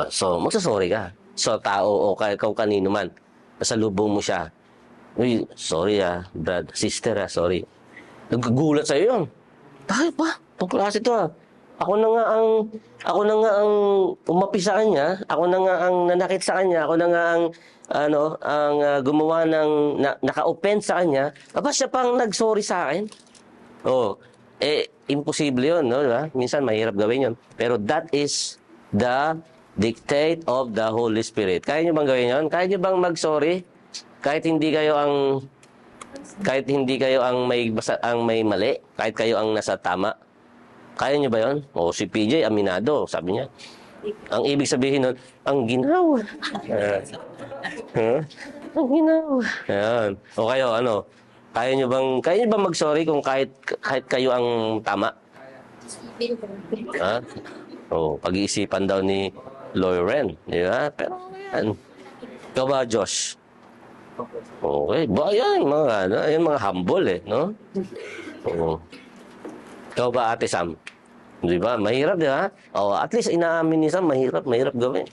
So, magsasorry ka. So, tao o ikaw kanino man. Nasa lubong mo siya. Uy, sorry brad, sister sorry. Nagkagulat sa'yo yun. Bakit ba? Itong klase ito ako na nga ang umapi sa kanya, ako na nga ang nanakit sa kanya, ako na nga ang gumawa ng naka-offend sa kanya, aba siya pang nag-sorry sa akin. Oh, imposible 'yon, no, diba? Minsan mahirap gawin 'yon. Pero that is the dictate of the Holy Spirit. Kaya niyo bang gawin 'yon? Kaya niyo bang mag-sorry kahit hindi kayo ang may mali, kahit kayo ang nasa tama? Kaya niyo ba 'yon? O si PJ aminado, sabi niya. Ang ibig sabihin nun, ang ginawa. Ang ginawa. Ayan. O kayo, ano? Kaya niyo bang mag-sorry kung kahit kayo ang tama? Ha? O, pag-iisipan daw ni Lauren. Di ba? Pero, yan. Ikaw ba, Josh? Okay. Ba, yan, yung mga humble eh, no? Oo. Ikaw ba, Ate Sam? Di ba? Mahirap, di ba? Oh, at least inaamin ni Sam, mahirap gawin.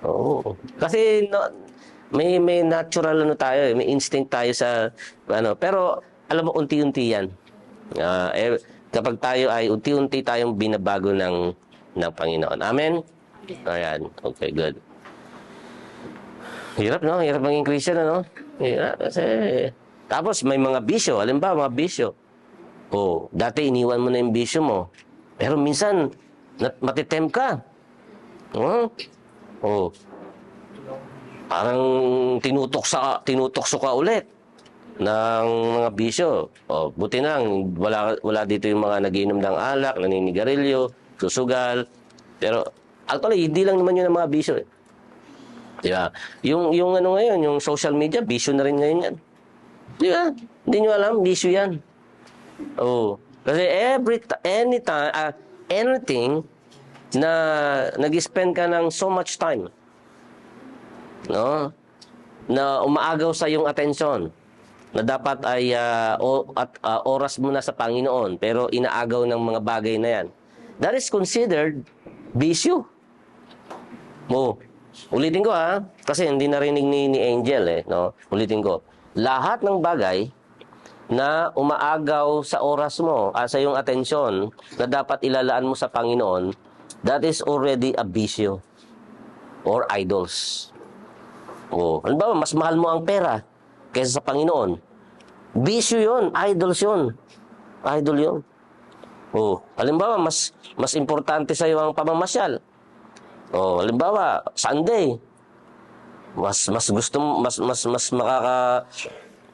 Oo. Kasi may natural tayo, may instinct tayo sa pero alam mo unti-unti 'yan. Kapag tayo ay unti-unti tayong binabago ng Panginoon. Amen. Ayan. Okay, good. Hirap, no? Hirap maging Christian, ano? Hirap kasi tapos may mga bisyo, halimbawa mga bisyo. Oh, dati iniwan mo na yung bisyo mo. Pero minsan, matitempt ka. Oh. Parang tinutokso ka ulit ng mga bisyo. Oh, buti nang wala dito yung mga nagiinom ng alak, naninigarilyo, susugal. Pero actually, hindi lang naman yun ang mga bisyo. Di ba? Yung ngayon, yung social media, bisyo na rin ngayon yan. Di ba? Hindi nyo alam, bisyo yan. Oh. Kasi anything na nag-spend ka ng so much time, no? Na umaagaw sa iyong atensyon, na dapat ay oras mo na sa Panginoon, pero inaagaw ng mga bagay na yan. That is considered bisyo. Oh. Ulitin ko kasi hindi narinig ni Angel no? Ulitin ko. Lahat ng bagay na umaagaw sa oras mo, sa iyong atensyon, na dapat ilalaan mo sa Panginoon, that is already a bisyo or idols. O, halimbawa, mas mahal mo ang pera kaysa sa Panginoon. Bisyo yun, idols yun. Idol yun. O, halimbawa, mas importante sa iyo ang pamamasyal. O, halimbawa, Sunday, mas gusto mo, mas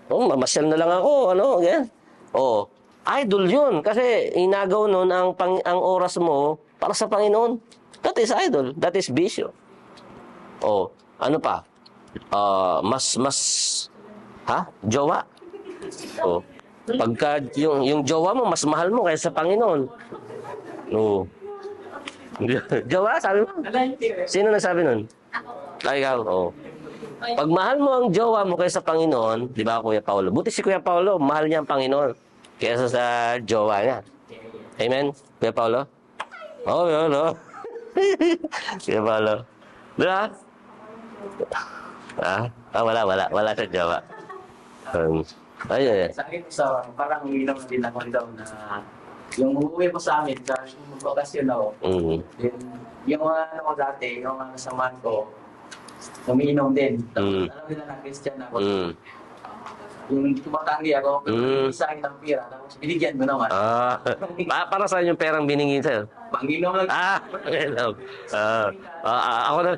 mamasyal na lang ako, yan. Oh, idol 'yun kasi inagaw noon ang oras mo para sa Panginoon. That is idol, that is bisyo. Oh, ano pa? Jowa. Oh, pagka yung jowa mo mas mahal mo kaysa sa Panginoon. No. Jowa, sabi mo? Sino nagsabi nun? Ikaw, oh. Pag mahal mo ang jowa mo kaysa Panginoon, di ba, Kuya Paulo? Buti si Kuya Paulo, mahal niya ang Panginoon kaysa sa jowa niya. Amen, Kuya Paulo? Oo, yun, no? Kuya Paulo. Di ba? Wala sa jowa. Ayun. Sa akin, parang uminom din ako daw na yung uuwi mo sa amin, sa mag-okasyon ako. Yung mga dati, yung mga kasamahan ko, umiinom din. Tapos, alam nila na Christian ako. Yung tumatanggi ako, isa akin ng pira, tapos binigyan mo naman. Para saan yung perang binigyan sa'yo? Panginom lang. Ako na.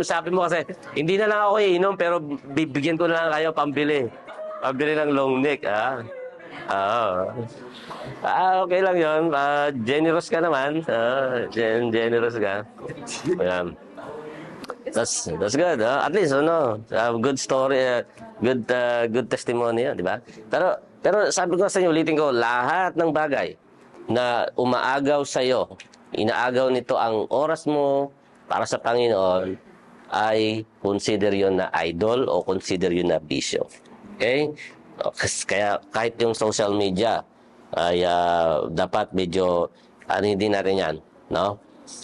Sabi mo kasi, hindi na lang ako iinom, pero bibigyan ko na lang kayo pambili. Pambili ng long neck. Okay lang yun. Generous ka naman. Generous ka. Ayan. That's good. At least, good story, good testimony yan, di ba? Pero sabi ko sa inyo, ulitin ko, lahat ng bagay na umaagaw sa iyo, inaagaw nito ang oras mo para sa Panginoon, ay consider yun na idol o consider yun na bisyo. Okay? Kaya kahit yung social media ay dapat medyo hindi natin yan, no?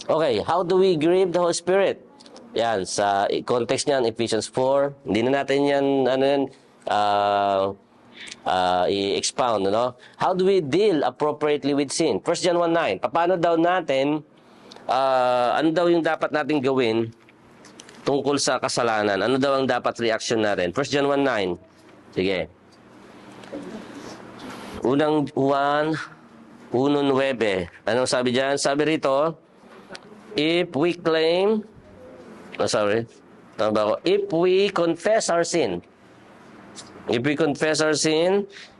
Okay, how do we grieve the Holy Spirit? Yan, sa context niyan, Ephesians 4. Hindi na natin yan, i-expound, no? How do we deal appropriately with sin? 1 John 1:9. Paano daw natin, ano daw yung dapat natin gawin tungkol sa kasalanan? Ano daw ang dapat reaction natin? 1 John 1:9. Sige. Unang Juan 1:9. Anong sabi diyan? Sabi rito, if we claim, tama ba ako? If we confess our sin,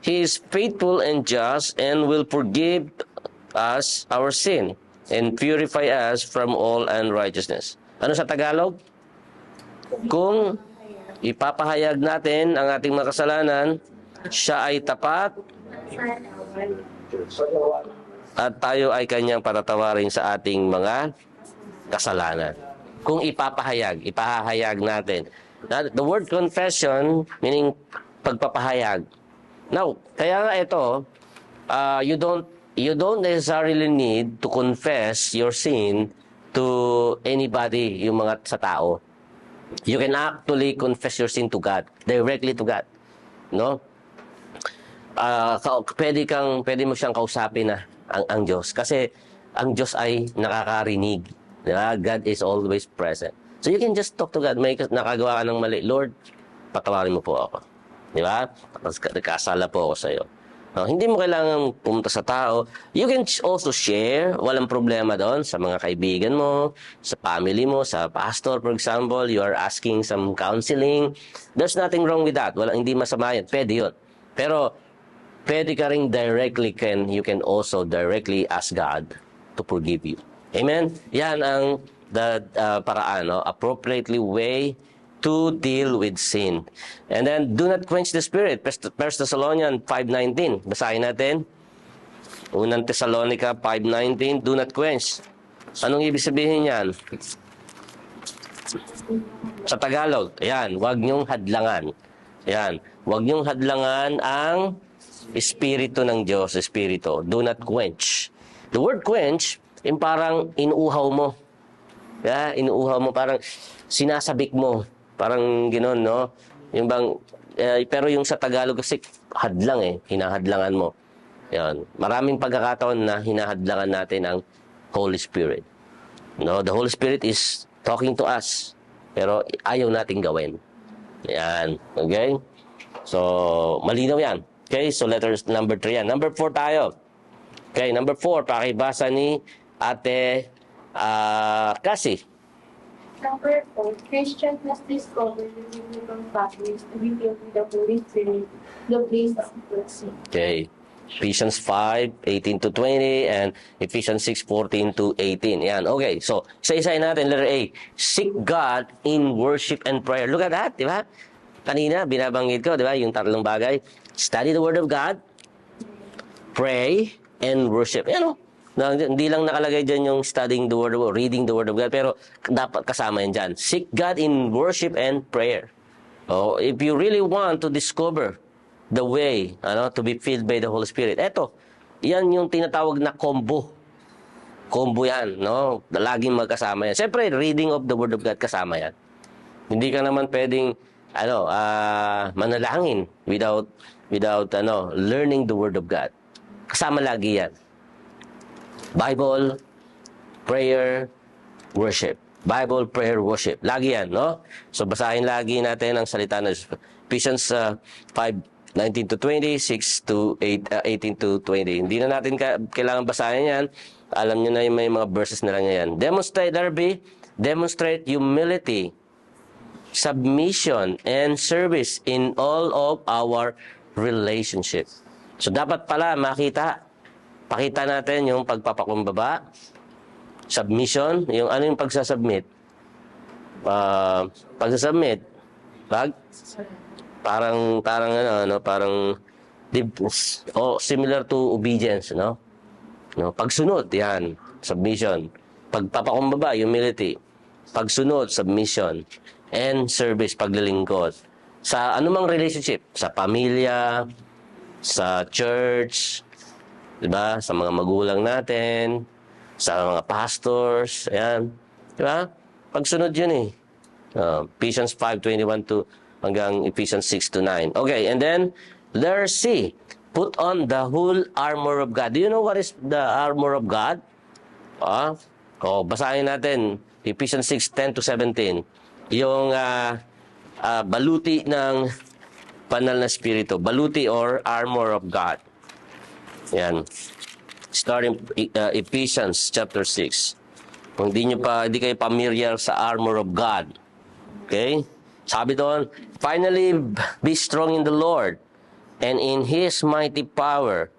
He is faithful and just and will forgive us our sin and purify us from all unrighteousness. Ano sa Tagalog? Kung ipapahayag natin ang ating mga kasalanan, siya ay tapat at tayo ay kanyang patatawarin sa ating mga kasalanan. Kung ipahahayag natin. Now, the word confession, meaning pagpapahayag. Now, kaya nga ito, you don't necessarily need to confess your sin to anybody, yung mga sa tao. You can actually confess your sin to God, directly to God. No? Pwede mo siyang kausapin na ang Diyos. Kasi ang Diyos ay nakakarinig. Diba? God is always present. So you can just talk to God. May nakagawa ka ng mali. Lord, patawarin mo po ako. Di ba? Nagkasala po ako sa iyo. No, hindi mo kailangan pumunta sa tao. You can also share. Walang problema doon sa mga kaibigan mo, sa family mo, sa pastor, for example. You are asking some counseling. There's nothing wrong with that. Hindi masama yan. Pwede yun. Pero pwede ka rin you can also directly ask God to forgive you. Amen? Yan ang paraan, no? Appropriately way to deal with sin. And then, do not quench the Spirit. 1 Thessalonians 5:19. Basahin natin. Unang Thessalonica 5:19. Do not quench. Anong ibig sabihin yan? Sa Tagalog, ayan, huwag niyong hadlangan. Ayan, huwag niyong hadlangan ang Espiritu ng Diyos, Espiritu. Do not quench. The word quench, yung parang inuuhaw mo. Yeah, inuuhaw mo, parang sinasabik mo. Parang gano'n, no? Yung bang, pero yung sa Tagalog kasi hadlang hinahadlangan mo. Yan. Maraming pagkakataon na hinahadlangan natin ang Holy Spirit. No, the Holy Spirit is talking to us, pero ayaw nating gawin. Yan. Okay? So, malinaw yan. Okay, so letters number 3 yan. Number 4 tayo. Okay, number 4, pakibasa ni Ate Cassie. Number 4, Christian must discover the biblical pathways to be filled with the Holy Spirit, the place of mercy. Okay. Ephesians 5:18-20 and Ephesians 6:14-18. Yan. Okay. So, isa-isahin natin. Letter A. Seek God in worship and prayer. Look at that, di ba? Kanina, binabanggit ko, di ba? Yung tatlong bagay. Study the Word of God, pray, and worship. Yan, hindi lang nakalagay dyan yung studying the Word of God, reading the Word of God, pero dapat kasama yan dyan. Seek God in worship and prayer. Oh, if you really want to discover the way to be filled by the Holy Spirit, eto, yan yung tinatawag na combo. Combo yan, no? Laging magkasama yan. Siyempre, reading of the Word of God kasama yan. Hindi ka naman pwedeng manalangin without learning the Word of God. Kasama lagi yan. Bible, prayer, worship. Bible, prayer, worship. Lagi yan, no? So, basahin lagi natin ang salita ng Ephesians 5:19-20, 18-20. Hindi na natin kailangan basahin yan. Alam nyo na yung may mga verses na lang yan. Demonstrate humility, submission, and service in all of our relationship. So, dapat pala pakita natin yung pagpapakumbaba, submission, yung ano yung pagsasubmit. Pagsasubmit, parang similar to obedience, no? Pagsunod, yan, submission. Pagpapakumbaba, humility. Pagsunod, submission. And service, paglilingkod. Sa anumang relationship, sa pamilya, sa church, diba? Sa mga magulang natin, sa mga pastors, ayan. Diba? Pagsunod yun Ephesians 5:21 hanggang Ephesians 6-9. Okay, and then, Letter C, put on the whole armor of God. Do you know what is the armor of God? Basahin natin, Ephesians 6:10-17. Yung baluti ng banal na Espiritu. Baluti or armor of God. Yan. Starting Ephesians chapter 6. Kung hindi kayo familiar sa armor of God. Okay? Sabi doon, finally, be strong in the Lord and in His mighty power.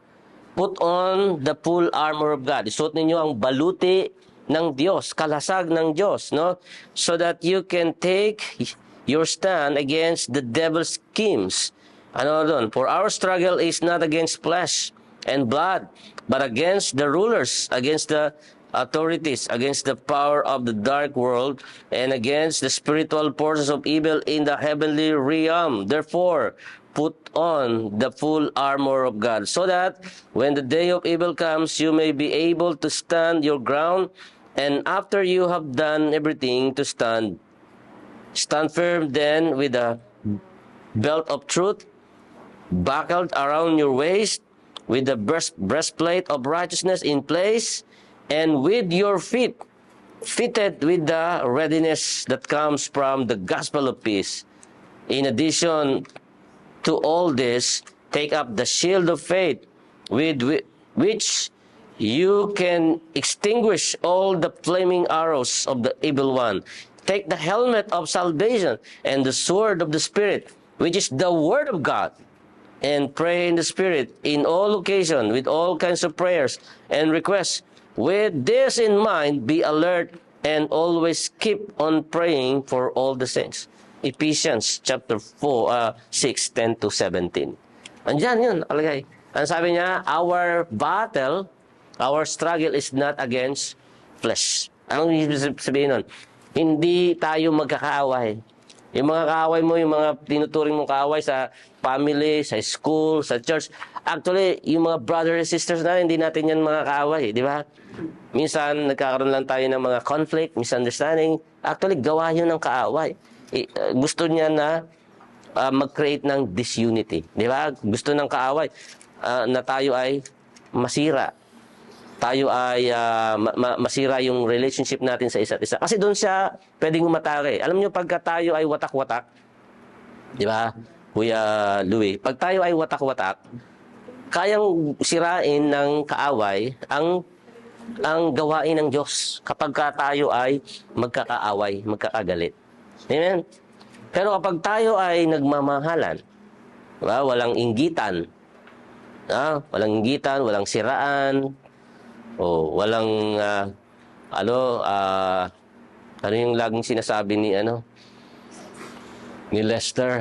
Put on the full armor of God. Isuot ninyo ang baluti ng Diyos, kalasag ng Diyos, no? So that you can take your stand against the devil's schemes. Ano doon? For our struggle is not against flesh and blood, but against the rulers, against the authorities, against the power of the dark world, and against the spiritual forces of evil in the heavenly realm. Therefore, put on the full armor of God, so that when the day of evil comes, you may be able to stand your ground, and after you have done everything to stand, stand firm then with a belt of truth buckled around your waist, with the breastplate of righteousness in place, and with your feet fitted with the readiness that comes from the gospel of peace. In addition to all this, take up the shield of faith, with which you can extinguish all the flaming arrows of the evil one. Take the helmet of salvation and the sword of the Spirit, which is the word of God, and pray in the Spirit in all occasion with all kinds of prayers and requests. With this in mind, be alert and always keep on praying for all the saints. Ephesians chapter 6:10-17. Andiyan yun, nakalagay. Ang sabi niya, our battle, our struggle is not against flesh. Anong ibig sabihin nun? Hindi tayo magkakaaway. Yung mga kaaway mo, yung mga tinuturing mong kaaway sa family, sa school, sa church. Actually, yung mga brothers and sisters na, hindi natin yan mga kaaway, di ba? Minsan, nagkakaroon lang tayo ng mga conflict, misunderstanding. Actually, gawa yun ng kaaway. Gusto niya na mag-create ng disunity. Di ba? Gusto ng kaaway na tayo ay masira. Tayo ay masira yung relationship natin sa isa't isa. Kasi doon siya pwedeng umatake. Alam niyo, pagka tayo ay watak-watak, di ba, Kuya Louie, pag tayo ay watak-watak, kayang sirain ng kaaway ang gawain ng Diyos kapag tayo ay magkakaaway, magkakagalit. Amen? Pero kapag tayo ay nagmamahalan, diba? Walang inggitan, walang inggitan, walang siraan, walang ano yung laging sinasabi ni Lester,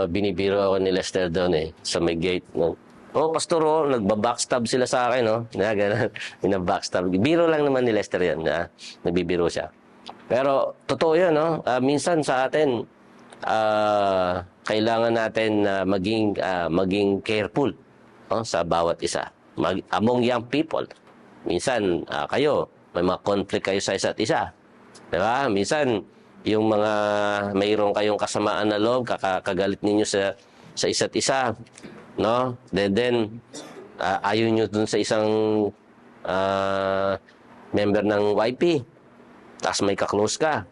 binibiro ako ni Lester doon sa may gate, no? Pastor, nagbabackstab sila sa akin, no? Ganun, binabackstab. Biro lang naman ni Lester yan, nagbibiro siya. Pero, totoo yan, no? Minsan sa atin, kailangan natin maging careful, no? Sa bawat isa. Among young people. Minsan, kayo, may mga conflict kayo sa isa't isa. Diba? Minsan, yung mga mayroon kayong kasamaan na loob, kagalit ninyo sa isa't isa, no? Then ayaw nyo dun sa isang member ng YP. Tapos may ka-close ka.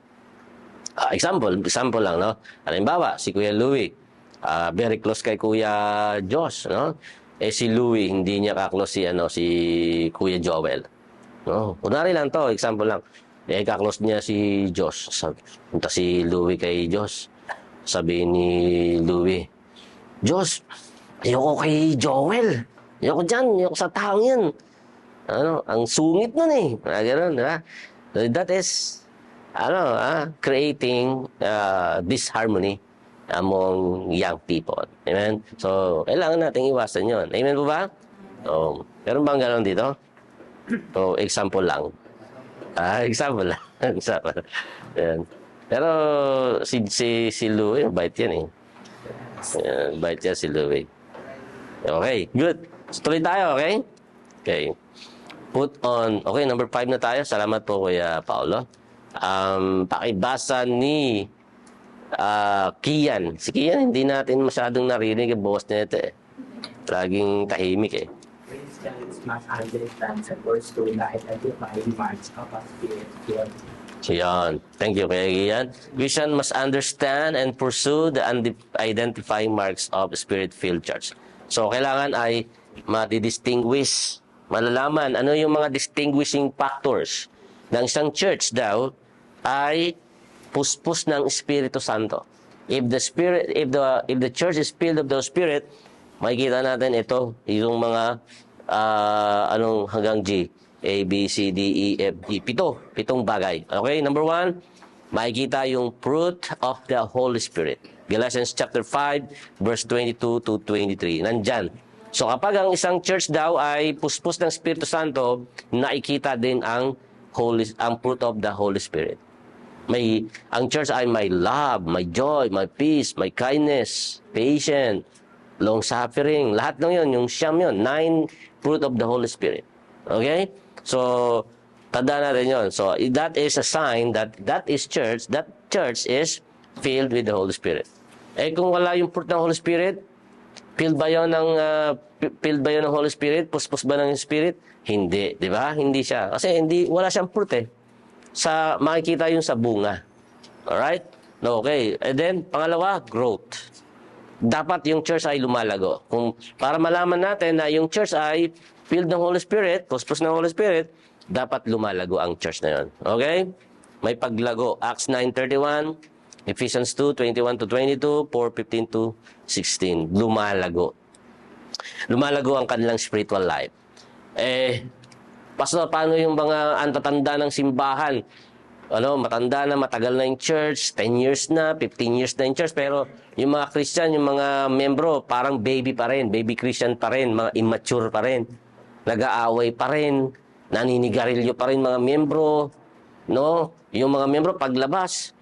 Example lang, no? Halimbawa, si Kuya Louie, very close kay Kuya Josh, no? Si Louie, hindi niya ka-close si Kuya Joel. No? Kunwari lang to, example lang. Ka-close niya si Josh. Punta si Louie kay Josh. Sabi ni Louie, Josh, ayoko kay Joel. Ayoko dyan, ayoko sa taong yan. Ang sungit nun eh. Ganun, diba? That is, creating disharmony among young people. Amen? So, kailangan natin iwasan yun. Amen po ba? Meron bang gano'n dito? Example lang. Example lang. Example. Ayan. Pero, si Louie, bait yan eh. Bait yan si Louie. Okay, good. So, tuloy tayo, okay? Okay. Put on, okay, number 5 na tayo. Salamat po, Kuya Paolo. Pakibasa ni Kian. Si Kian, hindi natin masyadong narinig yung boss nito eh. Laging tahimik eh. Christians must understand and pursue the identifying marks of a spirit-filled. Yan. Thank you, Kuya Kian. Christian must understand and pursue the identifying marks of Spirit-filled church. So, kailangan ay madidistinguish, malalaman ano yung mga distinguishing factors ng isang church daw ay puspos ng Espiritu Santo. If the church is filled of the Spirit, makikita natin ito, yung mga hanggang G. A, B, C, D, E, F, G. Pitong bagay. Okay, number 1, makikita yung fruit of the Holy Spirit. Galatians chapter 5, verse 22 to 23. Nandyan. So kapag ang isang church daw ay puspos ng Espiritu Santo, nakikita din ang fruit of the Holy Spirit. Ang church ay may love, may joy, may peace, may kindness, patience, long-suffering. Lahat ng yun, yung siyam yun. 9 fruit of the Holy Spirit. Okay? So, tandaan natin yun. So, that is a sign that church is filled with the Holy Spirit. Eh, kung wala yung fruit ng Holy Spirit, filled ba yun ng Holy Spirit? Puspos ba ng Spirit? Hindi. Di ba? Hindi siya. Kasi wala siyang fruit eh. Makikita yung sa bunga. Alright? Okay. And then, pangalawa, growth. Dapat yung church ay lumalago. Para malaman natin na yung church ay filled ng Holy Spirit, puspos ng Holy Spirit, dapat lumalago ang church na yun. Okay? May paglago. Acts 9:31, Ephesians 2:21 to 22, 4:15 to 16. Lumalago. Lumalago ang kanilang spiritual life. Pastor, paano yung mga antatanda ng simbahan? Matanda na, matagal na yung church, 10 years na, 15 years na yung church, pero yung mga Christian, yung mga membro, parang baby pa rin, baby Christian pa rin, mga immature pa rin. Nag-aaway pa rin, naninigarilyo pa rin mga membro, no? Yung mga membro paglabas,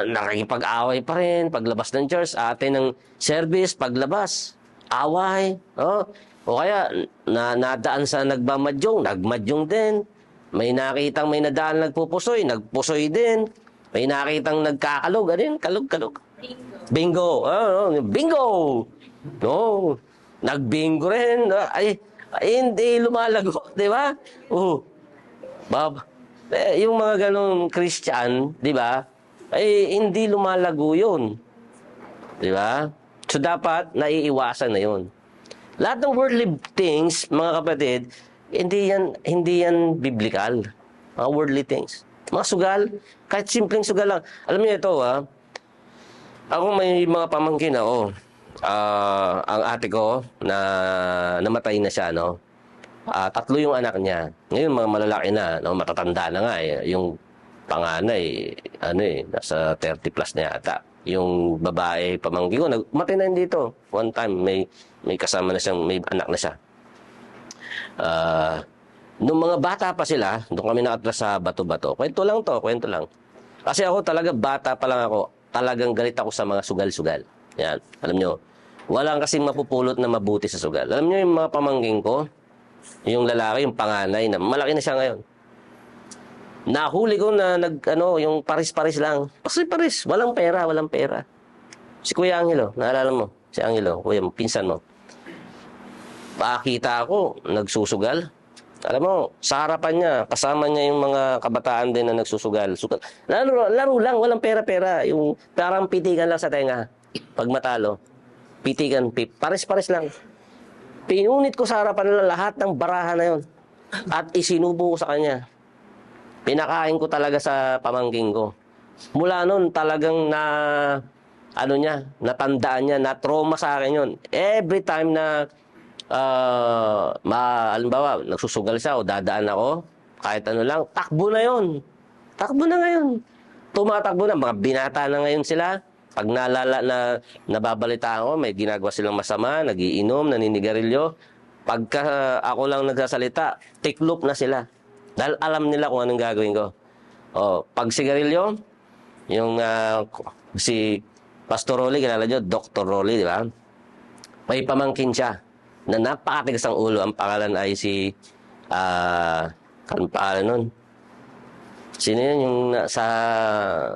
nakikipag-away pa rin, paglabas ng church, ng service, paglabas, away, no? O kaya nadaan sa nagmadyong din. May nakitang may nadaan nagpupusoy din. May nakitang nagkakalog, kalog. Bingo. Bingo. No. Nagbingo rin. Hindi lumalago, di ba? Yung mga ganong Christian, di ba? Hindi lumalago yun. Di ba? So, dapat naiiwasan na yun. Lahat ng worldly things, mga kapatid, hindi yan biblical. Mga worldly things. Mga sugal, kahit simpleng sugal lang. Alam niyo ito, ako may mga pamangkin ako. Ang ate ko na namatay na siya, no? 3 yung anak niya. Ngayon mga malalaki na, no? Matatanda na nga eh. Yung panganay, nasa 30 plus na yata. Yung babae pamangkin ko, namatay na dito. One time may kasama na siyang, may anak na siya. Nung mga bata pa sila, doon kami nakatira sa Bato-Bato. Kwento lang. Kasi ako talaga, bata pa lang ako, talagang galit ako sa mga sugal-sugal. Yan, alam nyo. Walang kasing mapupulot na mabuti sa sugal. Alam nyo yung mga pamangking ko, yung lalaki, yung panganay, na malaki na siya ngayon. Nahuli ko na yung paris-paris lang. Paris, walang pera. Si Kuya Angelo, naalala mo? Si Angelo, kuya mo, pinsan mo. Pakita ako, nagsusugal. Alam mo, sa harapan niya, kasama niya yung mga kabataan din na nagsusugal. Laro lang, walang pera-pera. Yung parang pitikan lang sa tenga. Pag matalo, pitikan, pares-pares lang. Pinunit ko sa harapan nila lahat ng baraha na yon. At isinubo ko sa kanya. Pinakain ko talaga sa pamangking ko. Mula noon talagang natandaan niya, na-trauma sa akin yon. Every time na halimbawa, nagsusugal siya o dadaan ako, kahit lang, takbo na yon. Takbo na ngayon. Tumatakbo na, mga binata na ngayon sila. Pag nababalitaan ko, may ginagawa silang masama, nagiinom, naninigarilyo. Pagka ako lang nagsasalita, tiklop na sila. Dahil alam nila kung anong gagawin ko. Pag sigarilyo, yung si Pastor Rolly, kilala nyo, Dr. Rolly, di ba? May pamangkin siya na napakatigas ang ulo. Ang pangalan ay si anong pangalan nun? Sino yun? Yung sa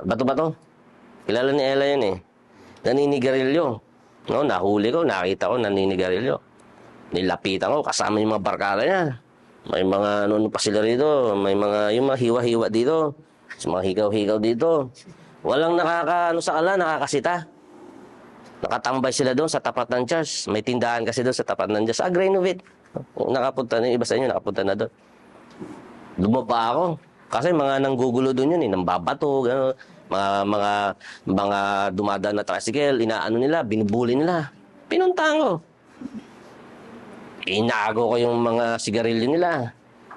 Bato-Bato? Kilala ni Ella yun eh. Naninigarilyo. No, nahuli ko, nakita ko, naninigarilyo. Nilapitan ko, kasama yung mga barkada niya. May mga ano pa sila rito, may mga yung mga hiwa-hiwa dito. Mga higaw-higaw dito. Walang nakakaano sa kala, nakakasita. Nakatambay sila doon sa tapat ng church. May tindahan kasi doon sa tapat ng church. Renovate. Nakapunta na, iba sa inyo, nakapunta na doon. Lumaba ako. Kasi mga nanggugulo doon yun, nambabato, gano'n. Mga dumadaan na tricycle, inaano nila, binubuli nila. Pinuntahan ko. Inago ko yung mga sigarilyo nila.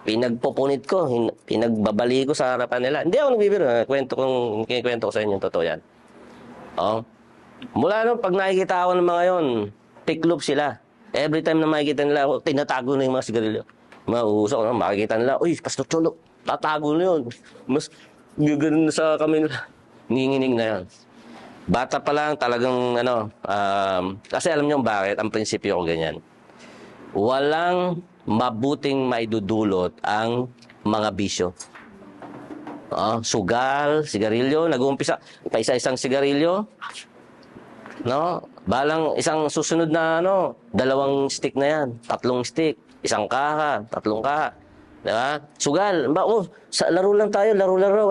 Pinagpupunit ko, pinagbabali ko sa harapan nila. Hindi ako nagbibiro. Kinikwento ko sa inyo, totoo yan. Oh. Mula nung pag nakikita ako ng mga yon, tiklop sila. Every time na makikita nila ako, tinatago na yung mga sigarilyo. Mausok, no? Makikita nila, uy, Pastor Cholo, tatago na yun. Mas gano'n sa kami nila. Ninginig na yan. Bata pa lang talagang, kasi alam niyo bakit, ang prinsipyo ko ganyan. Walang mabuting maidudulot ang mga bisyo. Sugal, sigarilyo, nag-uumpisa, isa-isang sigarilyo, no? Balang isang susunod na 2 stick na yan, 3 stick, 1 kaha, 3 kaha. Diba? Sugal, sa laro lang tayo, laro-laro,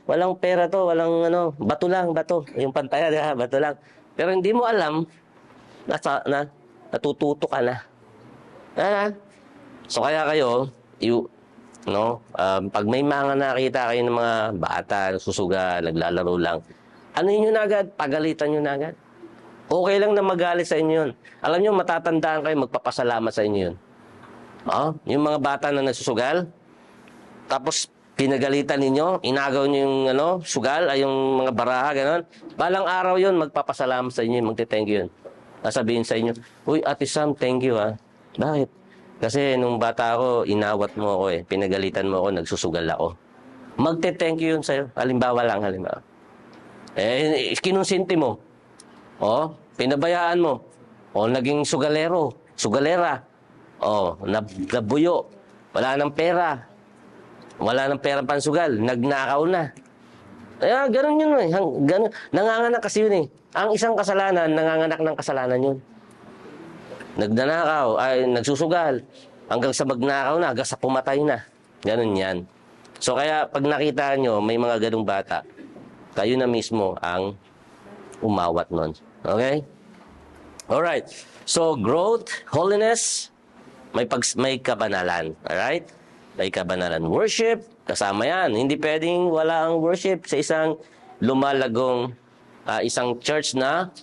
walang pera to, walang bato lang, bato. Yung pantaya, diba? Bato lang. Pero hindi mo alam natututo ka na. So kaya kayo, pag may mga nakita kayo ng mga bata, susugal, naglalaro lang, ano yun agad? Pagalitan nyo na agad. Okay lang na magalit sa inyo yun. Alam nyo, matatandaan kayo, magpapasalamat sa inyo yun. Yung mga bata na nagsusugal, tapos pinagalitan ninyo, inagaw nyo yung sugal, ay yung mga baraha, gano'n. Balang araw yun, magpapasalamat sa inyo, magte-thank you yun. Sasabihin sa inyo, uy, Ate Sam, thank you ha. Bakit? Kasi nung bata ako, inawat mo ako pinagalitan mo ako, nagsusugal ako. Magte-thank you yun sa'yo. Halimbawa. Kinonsinti mo. Pinabayaan mo. Naging sugalera. Nabuyo. Wala nang pera. Wala nang pera pansugal. Nagnakaw na. Ganun yun Ganun. Nanganganak kasi yun Ang isang kasalanan, nanganganak ng kasalanan yun. Nagnanakaw, nagsusugal. Hanggang sa magnakaw na, hanggang sa pumatay na. Ganun yan. So kaya pag nakita nyo, may mga ganung bata, kayo na mismo ang umawat nun. Okay? Alright. So growth, holiness, may kabanalan. Alright? May kabanalan. Worship, kasama yan. Hindi pwedeng wala ang worship sa isang lumalagong, isang church na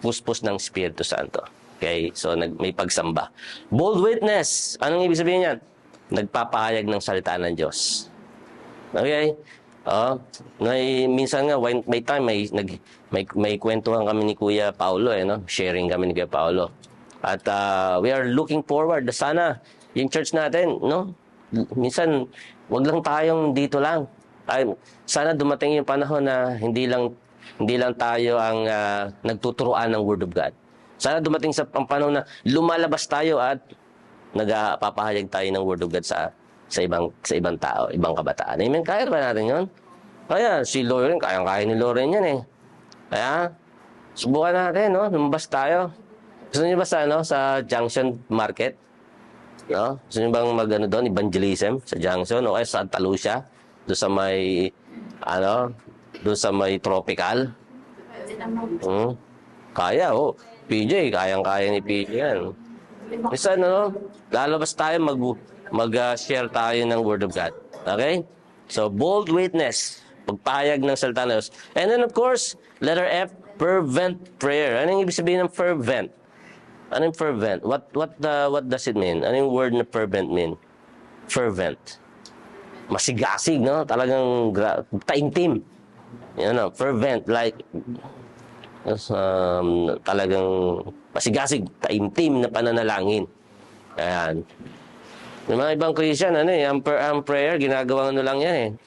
puspos ng Espiritu Santo. Okay? So may pagsamba. Bold witness. Anong ibig sabihin yan? Nagpapahayag ng salita ng Diyos. Okay? Minsan nga, may time, may kwentuhan kami ni Kuya Paulo, sharing kami ni Kuya Paulo. At we are looking forward, sana yung church natin, minsan, wag lang tayong dito lang. Sana dumating yung panahon na hindi lang tayo ang nagtuturuan ng Word of God. Sana dumating sa panahon na lumalabas tayo at nagpapahayag tayo ng Word of God sa ibang tao, ibang kabataan. Amen? Kaya ba natin yun? Kaya si Lauren, kaya ni Lauren yan Kaya, subukan natin, lumabas tayo. Gusto niyo ba sa Junction Market? Gusto niyo bang doon, evangelism sa Junction o kaya sa Santa Lucia? Doon sa may tropical? Kaya, PJ, kayang-kaya ni PJ yan. Minsan, lalabas tayo, mag-share tayo ng Word of God. Okay? So, bold witness. Pagpahayag ng salita ng Diyos. And then, of course, letter F, fervent prayer. Anong ibig sabihin ng fervent? Anong fervent? What does it mean? Anong word na fervent mean? Fervent. Masigasig, Talagang taimtim. Fervent, like, talagang masigasig, taimtim na pananalangin. Ayan. Yung mga ibang Christian, ang prayer, ginagawa lang yan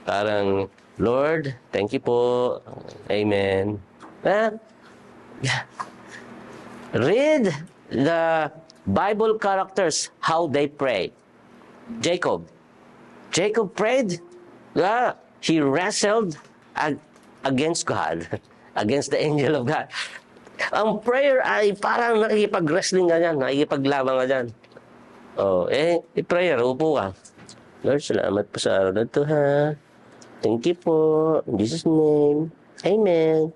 Parang, Lord, thank you po. Amen. Read the Bible characters, how they pray. Jacob prayed. He wrestled against God. against the angel of God. Ang prayer ay parang nakikipag-wrestling ka dyan, nakikipaglaban ka dyan. Prayer, upo ka. Lord, salamat po sa araw na ito, ha. Thank you po. In Jesus' name. Amen.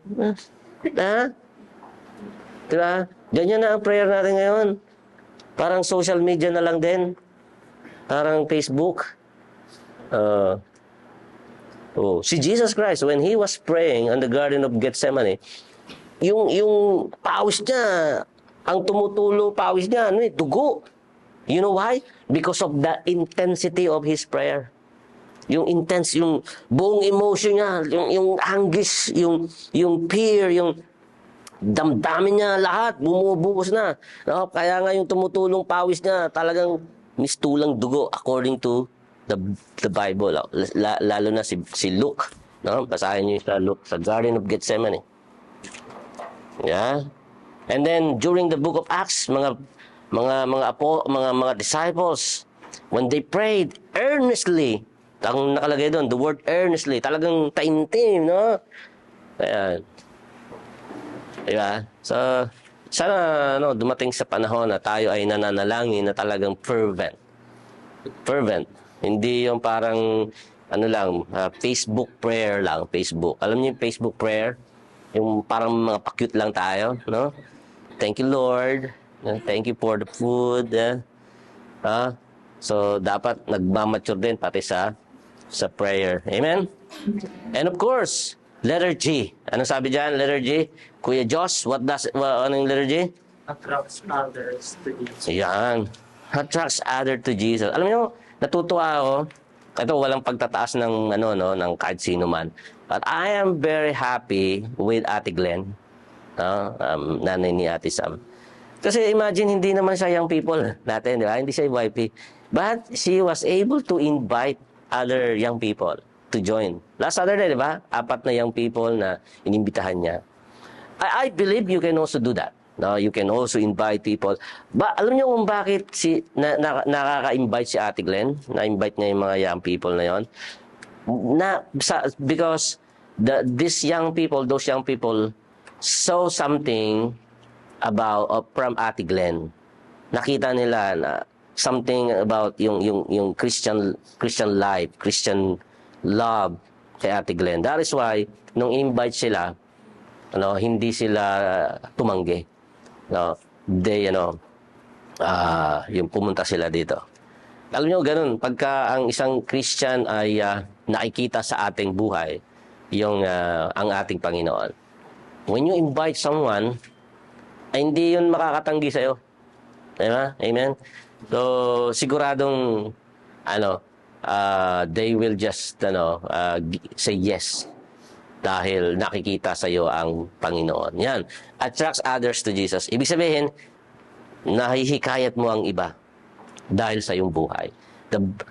Ha? Diba? Ganyan na ang prayer natin ngayon. Parang social media na lang din. Parang Facebook. Si Jesus Christ, when He was praying on the Garden of Gethsemane, yung pawis niya, ang tumutulo pawis niya, dugo. You know why? Because of the intensity of His prayer. Yung intense, yung buong emotion niya, yung anguish, yung fear, yung damdamin niya lahat, bumubuhos na. No? Kaya nga yung tumutulong pawis niya, talagang mistulang dugo according to the Bible. Lalo na si Luke. No? Basahin niyo sa Luke, sa Garden of Gethsemane. Yeah. And then during the book of Acts, mga disciples, when they prayed earnestly, ang nakalagay doon, the word earnestly, talagang taimtim, no? Ayan. Diba? So, sana dumating sa panahon na tayo ay nananalangin na talagang fervent. Fervent. Hindi yung parang, Facebook prayer lang, Facebook. Alam niyo yung Facebook prayer? Yung parang mga pa-cute lang tayo, no? Thank you, Lord. Thank you for the food. So, dapat nagmamature din pati sa prayer. Amen? And of course, letter G. Anong sabi dyan, letter G? Kuya Josh, anong letter G? Attracts others to Jesus. Yan. Attracts others to Jesus. Alam niyo, natutuwa ako. Ito, walang pagtataas ng, ng kahit sino man. But I am very happy with Ate Glenn. Nanay ni Ate Sam. Kasi imagine, hindi naman siya young people natin, di ba? Hindi siya YP. But she was able to invite other young people to join. Last Saturday, di ba? 4 na young people na inimbitahan niya. I believe you can also do that. No, you can also invite people. Alam niyo kung bakit nakaka-invite si Ate Glenn? Na-invite niya yung mga young people na yon. Because those young people saw something from Ate Glenn. Nakita nila na something about yung Christian life, Christian love kay Ate Glenn. That is why nung invite sila, hindi sila tumanggi. They yung pumunta sila dito. Alam niyo ganun, pagka ang isang Christian ay nakikita sa ating buhay ang ating Panginoon. When you invite someone, ay hindi yun makakatanggi sa iyo. Diba? Amen. So, siguradong, they will just, say yes. Dahil nakikita sa iyo ang Panginoon. Yan. Attracts others to Jesus. Ibig sabihin, nahihikayat mo ang iba dahil sa iyong buhay.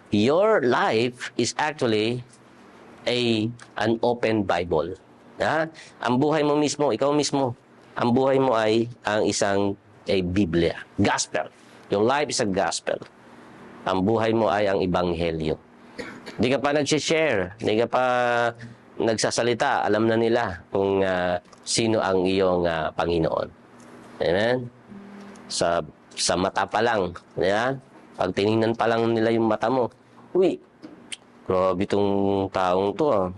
Your life is actually an open Bible. Ha? Ang buhay mo mismo, ikaw mismo, ang buhay mo ay ang isang Biblia. Gospel. Your life is a gospel. Ang buhay mo ay ang ebanghelyo. Hindi ka pa nag-share, hindi ka pa nagsasalita, alam na nila kung sino ang iyong Panginoon. Amen? Sa mata pa lang, yeah? Pag tinignan pa lang nila yung mata mo, uy, grabe itong taong to,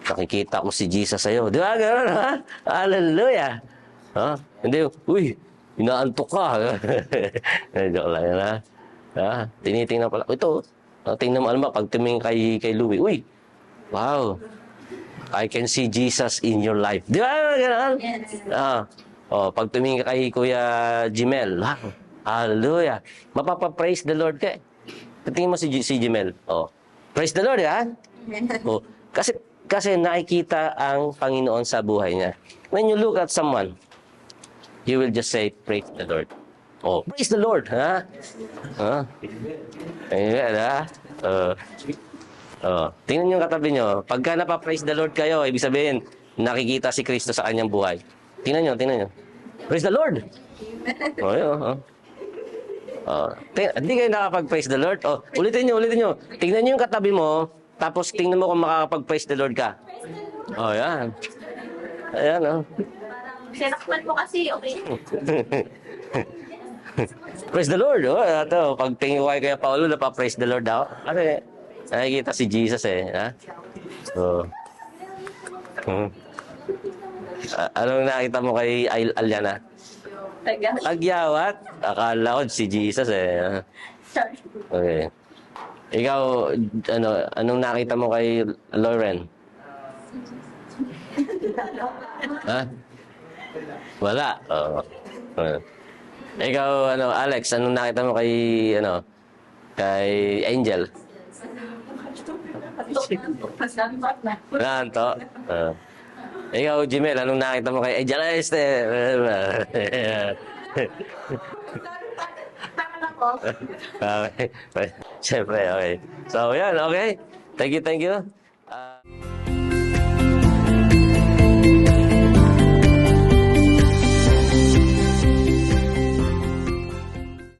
nakikita ko si Jesus sa'yo. Di ba? Gano'n, ha? Hallelujah! Hindi, uy, inaantok ka. Joke lang yan, ha? Tinitingnan pala. Ito, tingnan mo, alam mo, pag tumingin kay Louie, uy, wow, I can see Jesus in your life. Di ba? Gano'n? Pag tumingin kay Kuya Jimel, wow, hallelujah. Mapapapraise the Lord ka. Tingin mo si Jimel. Praise the Lord, ha? Kasi nakikita ang Panginoon sa buhay niya. When you look at someone, you will just say, praise the Lord. Praise the Lord, ha? Amen, ha? Tingnan niyo yung katabi niyo. Pagka napapraise the Lord kayo, ibig sabihin, nakikita si Kristo sa kanyang buhay. Tingnan niyo. Praise the Lord! Hindi kayo nakapag-praise the Lord? Ulitin niyo. Tingnan niyo yung katabi mo, tapos tingnan mo kung makakapag-praise the Lord ka. Yan. Ayan, oh. Sinakman mo kasi, okay? Praise the Lord, oh. Ito, pag tingin ko kay Kuya Paulo, napa-praise the Lord ako. Kasi, nakikita si Jesus eh, ha? So, anong nakita mo kay Aliana? Agyawat? Akala ko si Jesus eh. Ha? Sorry. Okay. Ikaw, anong nakita mo kay Lauren? Ha? Wala. Oo. Ikaw, Alex, anong nakita mo kay, kay Angel? Nanto. Ikaw, Jimel, anong nakita mo kay Angel? Okay. Siyempre, okay. So, yan, okay. Thank you, thank you.